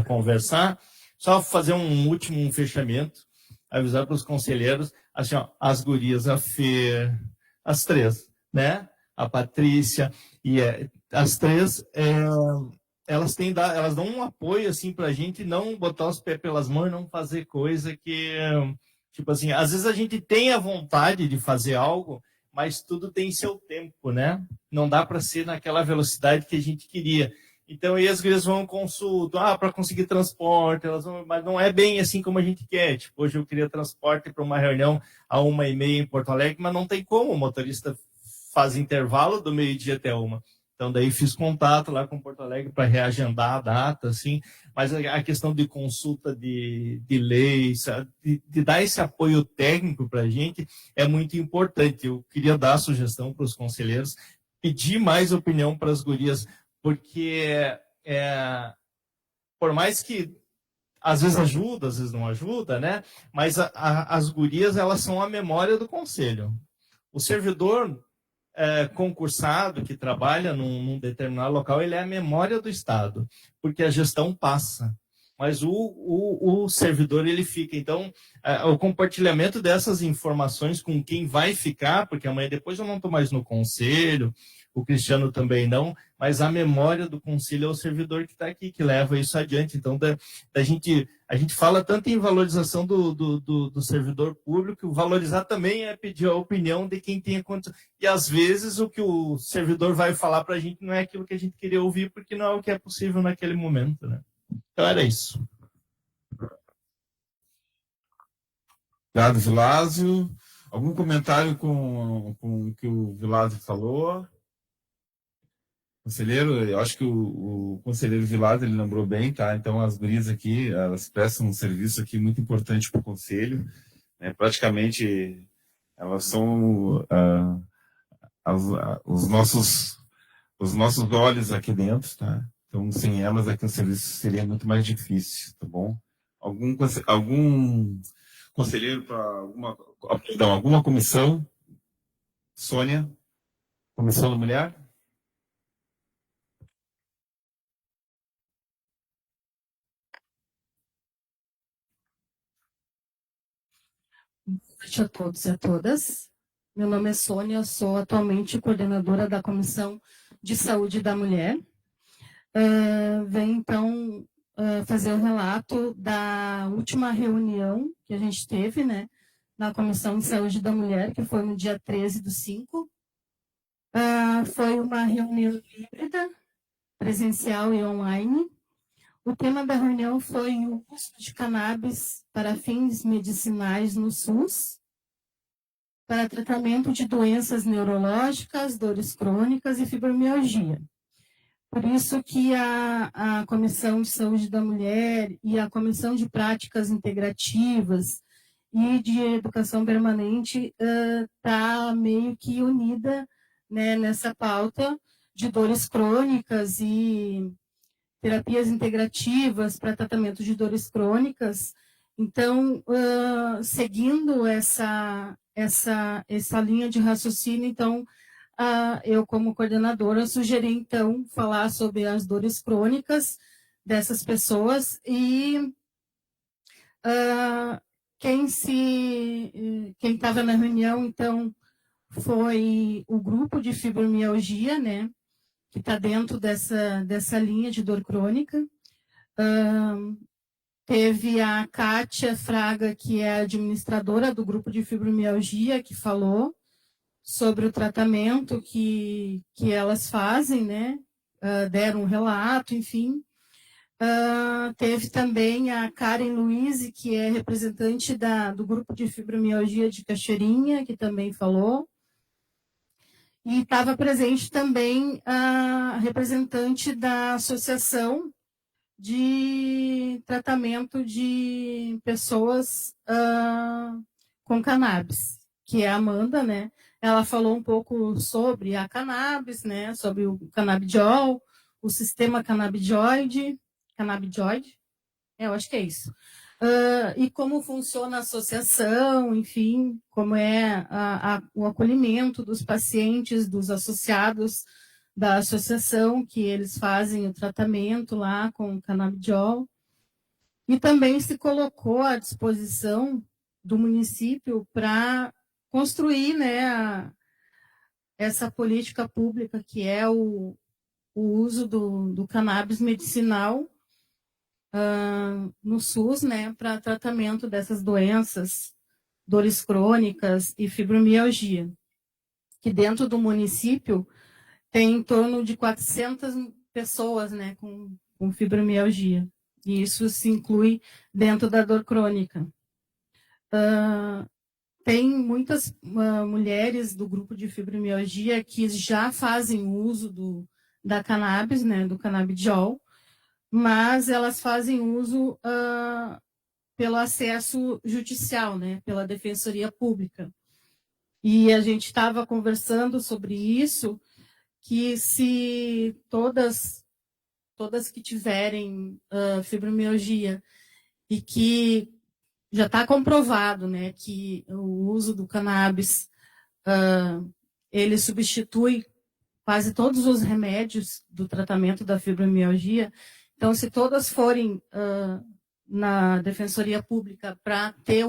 conversar. Só fazer um último fechamento, avisar para os conselheiros, assim, ó, as gurias, a Fê, as três, né? A Patrícia e as três, elas dão um apoio assim para a gente não botar os pés pelas mãos e não fazer coisa que, tipo assim, às vezes a gente tem a vontade de fazer algo, mas tudo tem seu tempo, né? Não dá para ser naquela velocidade que a gente queria. Então, aí as gurias vão consultar para conseguir transporte, mas não é bem assim como a gente quer. Tipo, hoje eu queria transporte para uma reunião a 1h30 em Porto Alegre, mas não tem como, o motorista faz intervalo do meio-dia até 1h. Então, daí fiz contato lá com Porto Alegre para reagendar a data, assim, mas a questão de consulta de lei, de dar esse apoio técnico para a gente é muito importante. Eu queria dar a sugestão para os conselheiros, pedir mais opinião para as gurias, porque por mais que às vezes ajuda, às vezes não ajuda, né? Mas as gurias, elas são a memória do conselho. O servidor concursado que trabalha num determinado local, ele é a memória do Estado, porque a gestão passa, mas o servidor, ele fica. Então, o compartilhamento dessas informações com quem vai ficar, porque amanhã depois eu não estou mais no conselho, o Cristiano também não, mas a memória do conselho é o servidor que está aqui, que leva isso adiante. Então, a gente fala tanto em valorização do servidor público, valorizar também é pedir a opinião de quem tem a condição. E, às vezes, o que o servidor vai falar para a gente não é aquilo que a gente queria ouvir, porque não é o que é possível naquele momento, né? Então, era isso. Obrigado, Vilásio. Algum comentário com o que o Vilásio falou? Conselheiro, eu acho que o conselheiro Vilásio, ele lembrou bem, tá? Então, as gurias aqui, elas prestam um serviço aqui muito importante para o conselho, né? Praticamente, elas são os nossos olhos aqui dentro, tá? Então, sem elas, aqui o serviço seria muito mais difícil, tá bom? Algum conselheiro para alguma comissão? Sônia? Comissão da Mulher? Boa noite a todos e a todas. Meu nome é Sônia, sou atualmente coordenadora da Comissão de Saúde da Mulher. Venho, então, fazer o relato da última reunião que a gente teve, né, na Comissão de Saúde da Mulher, que foi no dia 13/5. Foi uma reunião híbrida, presencial e online. O tema da reunião foi o uso de cannabis para fins medicinais no SUS, para tratamento de doenças neurológicas, dores crônicas e fibromialgia. Por isso que a Comissão de Saúde da Mulher e a Comissão de Práticas Integrativas e de Educação Permanente está meio que unida, né, nessa pauta de dores crônicas e terapias integrativas para tratamento de dores crônicas. Então, seguindo essa linha de raciocínio, então, eu, como coordenadora, sugeri, então, falar sobre as dores crônicas dessas pessoas e quem estava na reunião, então, foi o grupo de fibromialgia, né, que está dentro dessa linha de dor crônica. Teve a Kátia Fraga, que é a administradora do grupo de fibromialgia, que falou sobre o tratamento que elas fazem, né? Deram um relato, enfim. Teve também a Karen Luiz, que é representante do grupo de fibromialgia de Cachoeirinha, que também falou. E estava presente também a representante da Associação de Tratamento de Pessoas com Cannabis, que é a Amanda, né? Ela falou um pouco sobre a cannabis, né? Sobre o canabidiol, o sistema canabidioide, eu acho que é isso. E como funciona a associação, enfim, como é o acolhimento dos pacientes, dos associados da associação, que eles fazem o tratamento lá com o canabidiol. E também se colocou à disposição do município para construir, né, essa política pública que é o uso do cannabis medicinal no SUS, né, para tratamento dessas doenças, dores crônicas e fibromialgia, que dentro do município tem em torno de 400 pessoas, né, com fibromialgia, e isso se inclui dentro da dor crônica. Tem muitas mulheres do grupo de fibromialgia que já fazem uso da cannabis, né, do canabidiol, mas elas fazem uso pelo acesso judicial, né, pela Defensoria Pública. E a gente estava conversando sobre isso, que se todas que tiverem fibromialgia e que já está comprovado, né, que o uso do cannabis ele substitui quase todos os remédios do tratamento da fibromialgia. Então, se todas forem na Defensoria Pública para ter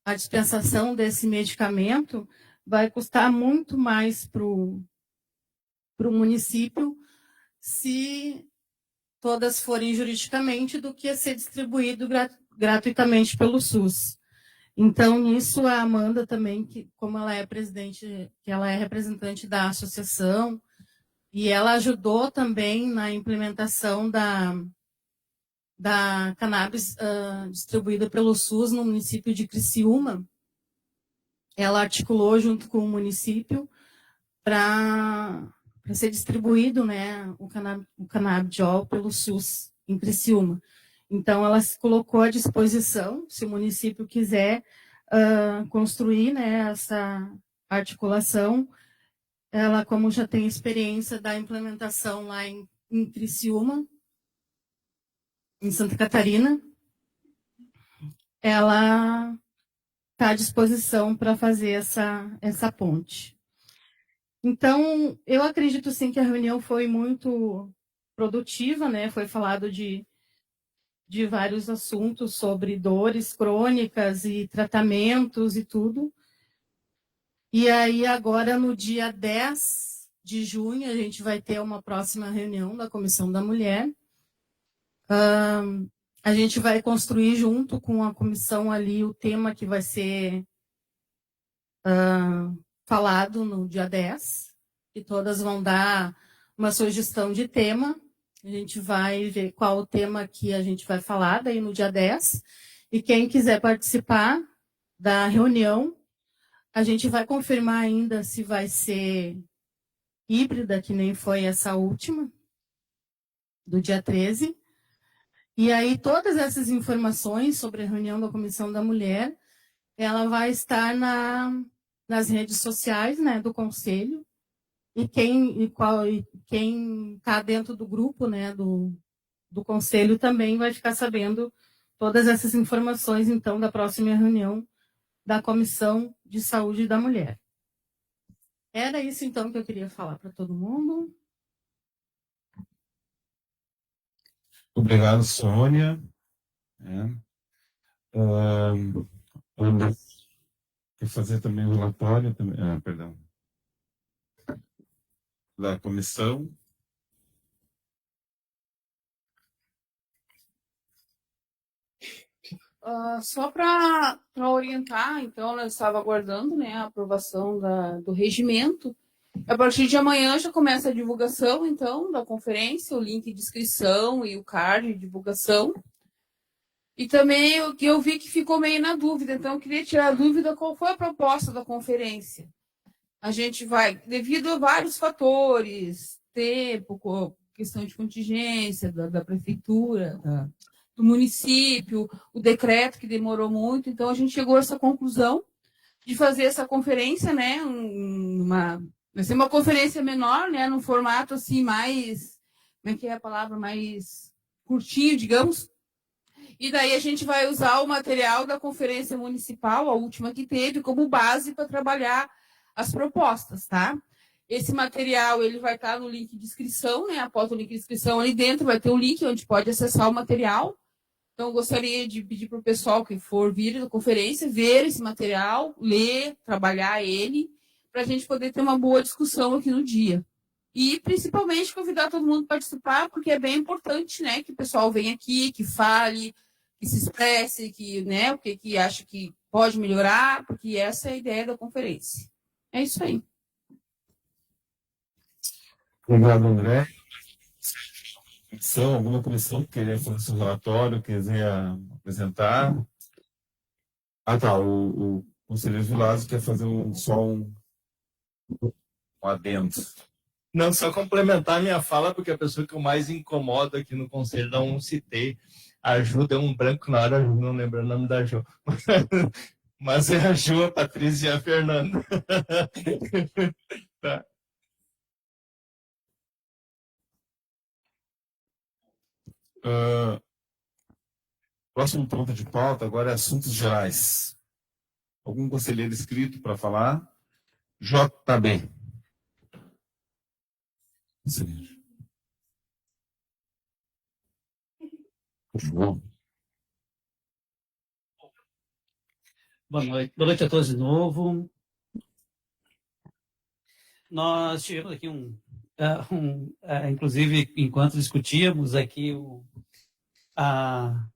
a dispensação desse medicamento, vai custar muito mais para o município se todas forem juridicamente do que ser distribuído gratuitamente pelo SUS. Então, nisso, a Amanda também, que como ela é presidente, que ela é representante da associação, e ela ajudou também na implementação da cannabis distribuída pelo SUS no município de Criciúma. Ela articulou junto com o município para ser distribuído, né, o canabidiol pelo SUS em Criciúma. Então, ela se colocou à disposição, se o município quiser construir, né, essa articulação. Ela, como já tem experiência da implementação lá em Criciúma, em Santa Catarina, ela está à disposição para fazer essa ponte. Então, eu acredito, sim, que a reunião foi muito produtiva, né? Foi falado de vários assuntos sobre dores crônicas e tratamentos e tudo. E aí, agora, no dia 10 de junho, a gente vai ter uma próxima reunião da Comissão da Mulher. A gente vai construir junto com a comissão ali o tema que vai ser falado no dia 10, e todas vão dar uma sugestão de tema. A gente vai ver qual o tema que a gente vai falar daí no dia 10, e quem quiser participar da reunião, a gente vai confirmar ainda se vai ser híbrida, que nem foi essa última, do dia 13. E aí todas essas informações sobre a reunião da Comissão da Mulher, ela vai estar nas redes sociais, né, do Conselho, e quem está dentro do grupo, né, do Conselho também vai ficar sabendo todas essas informações, então, da próxima reunião da Comissão de Saúde da Mulher. Era isso, então, que eu queria falar para todo mundo. Obrigado, Sônia. Quer fazer também o relatório perdão, da comissão. Só para orientar, então, eu estava aguardando, né, a aprovação do regimento. A partir de amanhã já começa a divulgação, então, da conferência, o link de inscrição e o card de divulgação. E também eu vi que ficou meio na dúvida, então eu queria tirar a dúvida qual foi a proposta da conferência. A gente vai, devido a vários fatores, tempo, questão de contingência da prefeitura, do município, o decreto que demorou muito, então a gente chegou a essa conclusão de fazer essa conferência, né, vai ser uma conferência menor, né, num formato assim mais, como é que é a palavra, mais curtinho, digamos. E daí a gente vai usar o material da conferência municipal, a última que teve, como base para trabalhar as propostas, tá? Esse material ele vai estar no link de inscrição, né? Após o link de inscrição, ali dentro vai ter um link onde pode acessar o material. Então, eu gostaria de pedir para o pessoal que for vir da conferência, ver esse material, ler, trabalhar ele, para a gente poder ter uma boa discussão aqui no dia. E, principalmente, convidar todo mundo a participar, porque é bem importante, né, que o pessoal venha aqui, que fale, que se expresse, que, né, o que acha que pode melhorar, porque essa é a ideia da conferência. É isso aí. Obrigado, André. Alguma comissão que queria fazer seu relatório, quiser apresentar? Tá, o conselheiro Vilazo quer fazer só um adendo. Não, só complementar a minha fala, porque a pessoa que eu mais incomodo aqui no conselho, não citei, a Ju, deu um branco na hora, não lembro o nome da Ju. Mas é a Ju, a Patrícia e a Fernanda. Tá. Próximo ponto de pauta agora é assuntos gerais. Algum conselheiro inscrito para falar? JB. Conselheiro. Boa noite a todos de novo. Nós tivemos aqui inclusive, enquanto discutíamos aqui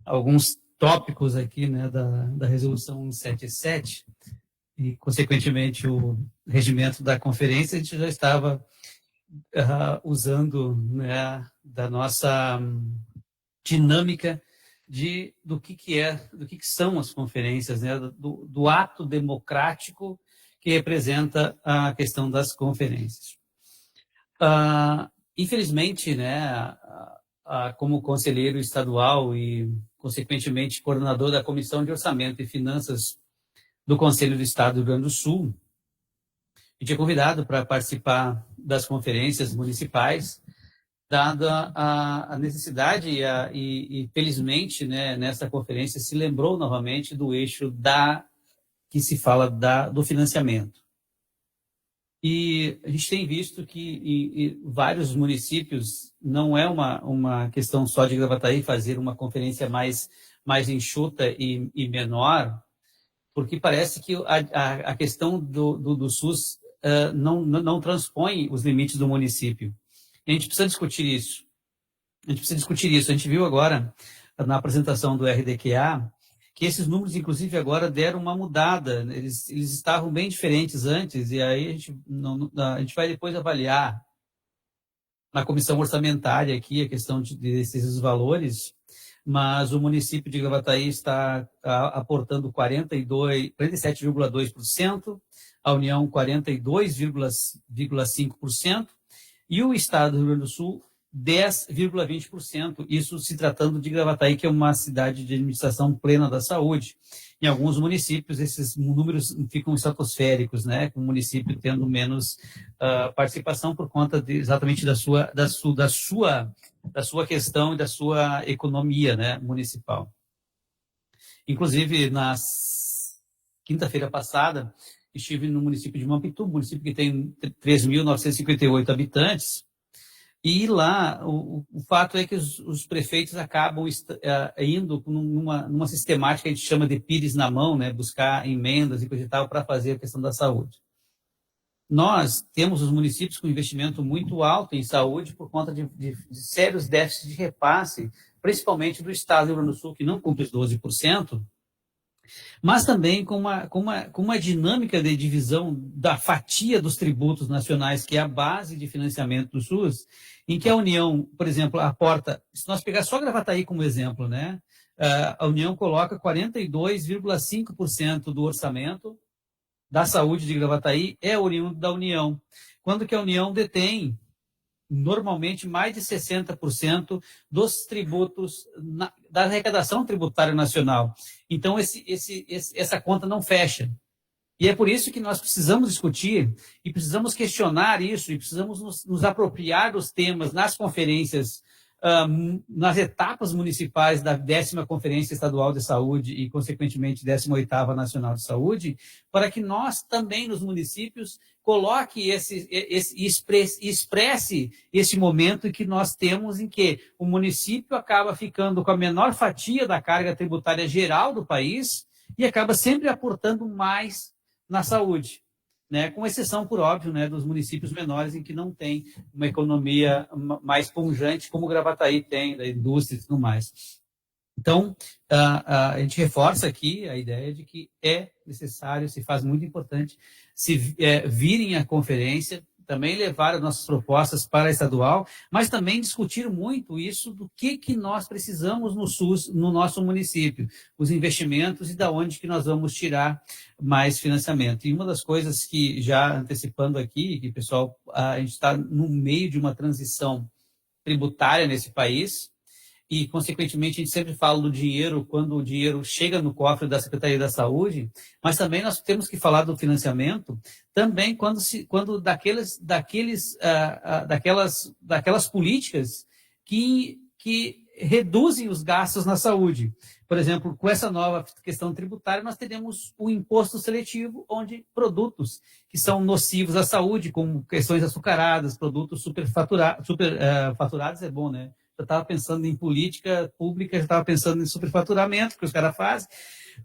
alguns tópicos aqui, né, da resolução 177 e, consequentemente, o regimento da conferência, a gente já estava usando, né, da nossa dinâmica do que são as conferências, né, do ato democrático que representa a questão das conferências. Infelizmente, né, como conselheiro estadual e, consequentemente, coordenador da Comissão de Orçamento e Finanças do Conselho do Estado do Rio Grande do Sul, eu tinha convidado para participar das conferências municipais, dada a necessidade e, felizmente, né, nessa conferência se lembrou novamente do eixo que se fala do financiamento. E a gente tem visto que vários municípios, não é uma questão só de Gravataí fazer uma conferência mais enxuta e menor, porque parece que a questão do SUS não transpõe os limites do município. A gente precisa discutir isso. A gente precisa discutir isso. A gente viu agora, na apresentação do RDQA, que esses números, inclusive, agora deram uma mudada. Eles estavam bem diferentes antes, e aí a gente vai depois avaliar na comissão orçamentária aqui a questão desses valores, mas o município de Gravataí está aportando 47,2%, a União 42,5%, e o Estado do Rio Grande do Sul 10,20%, isso se tratando de Gravataí, que é uma cidade de administração plena da saúde. Em alguns municípios, esses números ficam estratosféricos, né, com o município tendo menos participação por conta exatamente da sua questão e da sua economia, né, municipal. Inclusive, na quinta-feira passada, estive no município de Mampituba, município que tem 3.958 habitantes, e lá o fato é que os prefeitos acabam indo numa sistemática que a gente chama de pires na mão, né, buscar emendas e coisa e tal para fazer a questão da saúde. Nós temos os municípios com investimento muito alto em saúde por conta de sérios déficits de repasse, principalmente do Estado do Rio Grande do Sul, que não cumpre os 12%, mas também com uma dinâmica de divisão da fatia dos tributos nacionais, que é a base de financiamento do SUS, em que a União, por exemplo, aporta, se nós pegar só Gravataí como exemplo, né, a União coloca 42,5% do orçamento da saúde de Gravataí é oriundo da União, quando que a União detém normalmente mais de 60% dos tributos da arrecadação tributária nacional. Então, essa conta não fecha. E é por isso que nós precisamos discutir e precisamos questionar isso e precisamos nos apropriar dos temas nas conferências, nas etapas municipais da 10ª Conferência Estadual de Saúde e, consequentemente, 18ª Nacional de Saúde, para que nós também, nos municípios, coloque expresse esse momento que nós temos em que o município acaba ficando com a menor fatia da carga tributária geral do país e acaba sempre aportando mais na saúde, né? Com exceção, por óbvio, né, dos municípios menores em que não tem uma economia mais pujante como Gravataí tem, da indústria e tudo mais. Então, a gente reforça aqui a ideia de que é necessário, se faz muito importante, virem à conferência, também levar as nossas propostas para a estadual, mas também discutir muito isso do que nós precisamos no SUS, no nosso município, os investimentos e da onde que nós vamos tirar mais financiamento. E uma das coisas que, já antecipando aqui, que, pessoal, a gente está no meio de uma transição tributária nesse país, e, consequentemente, a gente sempre fala do dinheiro quando o dinheiro chega no cofre da Secretaria da Saúde, mas também nós temos que falar do financiamento também quando daquelas políticas que reduzem os gastos na saúde. Por exemplo, com essa nova questão tributária, nós teremos o imposto seletivo, onde produtos que são nocivos à saúde, como questões açucaradas, produtos superfaturados, é bom, né? Eu estava pensando em política pública, já estava pensando em superfaturamento, que os caras fazem,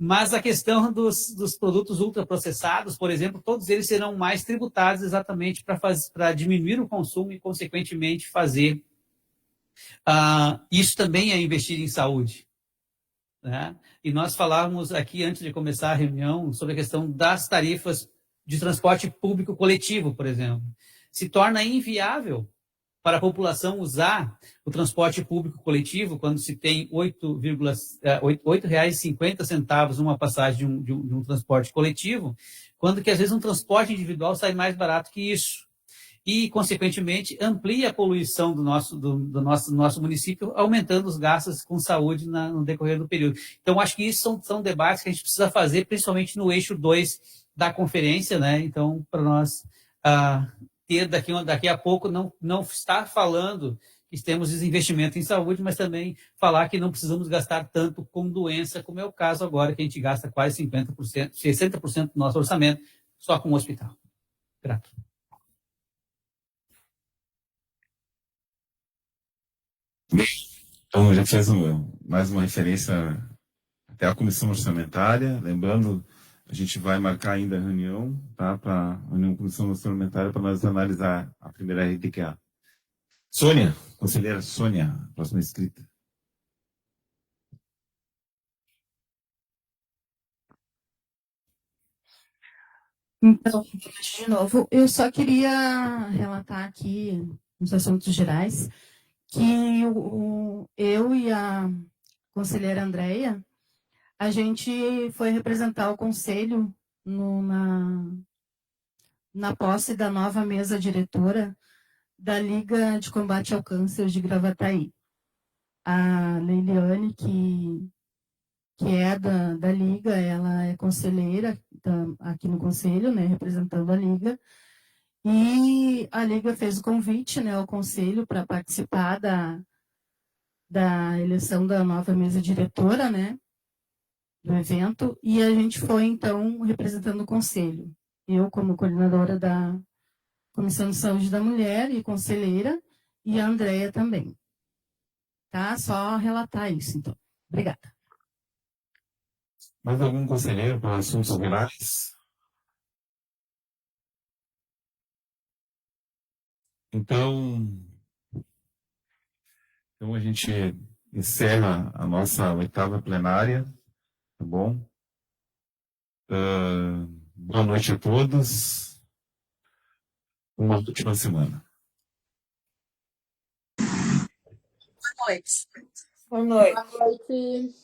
mas a questão dos produtos ultraprocessados, por exemplo, todos eles serão mais tributados exatamente para diminuir o consumo e, consequentemente, fazer. Isso também é investir em saúde, né? E nós falávamos aqui, antes de começar a reunião, sobre a questão das tarifas de transporte público coletivo, por exemplo. Se torna inviável para a população usar o transporte público coletivo, quando se tem R$ 8,50 uma passagem de um transporte coletivo, quando que às vezes um transporte individual sai mais barato que isso. E, consequentemente, amplia a poluição do nosso município, aumentando os gastos com saúde no decorrer do período. Então, acho que isso são debates que a gente precisa fazer, principalmente no eixo 2 da conferência, né? Então, para nós ter daqui a pouco, não estar falando que temos desinvestimento em saúde, mas também falar que não precisamos gastar tanto com doença, como é o caso agora, que a gente gasta quase 50%, 60% do nosso orçamento só com o hospital. Grato. Então, já fez mais uma referência até a comissão orçamentária. Lembrando, a gente vai marcar ainda a reunião, tá? Para a reunião da comissão orçamentária para nós analisar a primeira RDQA. Sônia, conselheira Sônia, próxima escrita. Então, de novo, eu só queria relatar aqui, nos assuntos gerais, que eu e a conselheira Andréia, a gente foi representar o conselho na posse da nova mesa diretora da Liga de Combate ao Câncer de Gravataí. A Leiliane, que é da Liga, ela é conselheira aqui no Conselho, né, representando a Liga, e a Liga fez o convite, né, ao Conselho para participar da eleição da nova mesa diretora, né, do evento, e a gente foi, então, representando o Conselho. Eu, como coordenadora da Comissão de Saúde da Mulher e conselheira, e a Andréia também. Tá? Só relatar isso, então. Obrigada. Mais algum conselheiro para assuntos gerais? Então a gente encerra a nossa 8ª plenária, tá bom? Boa noite a todos. Uma ótima semana. Boa noite. Boa noite.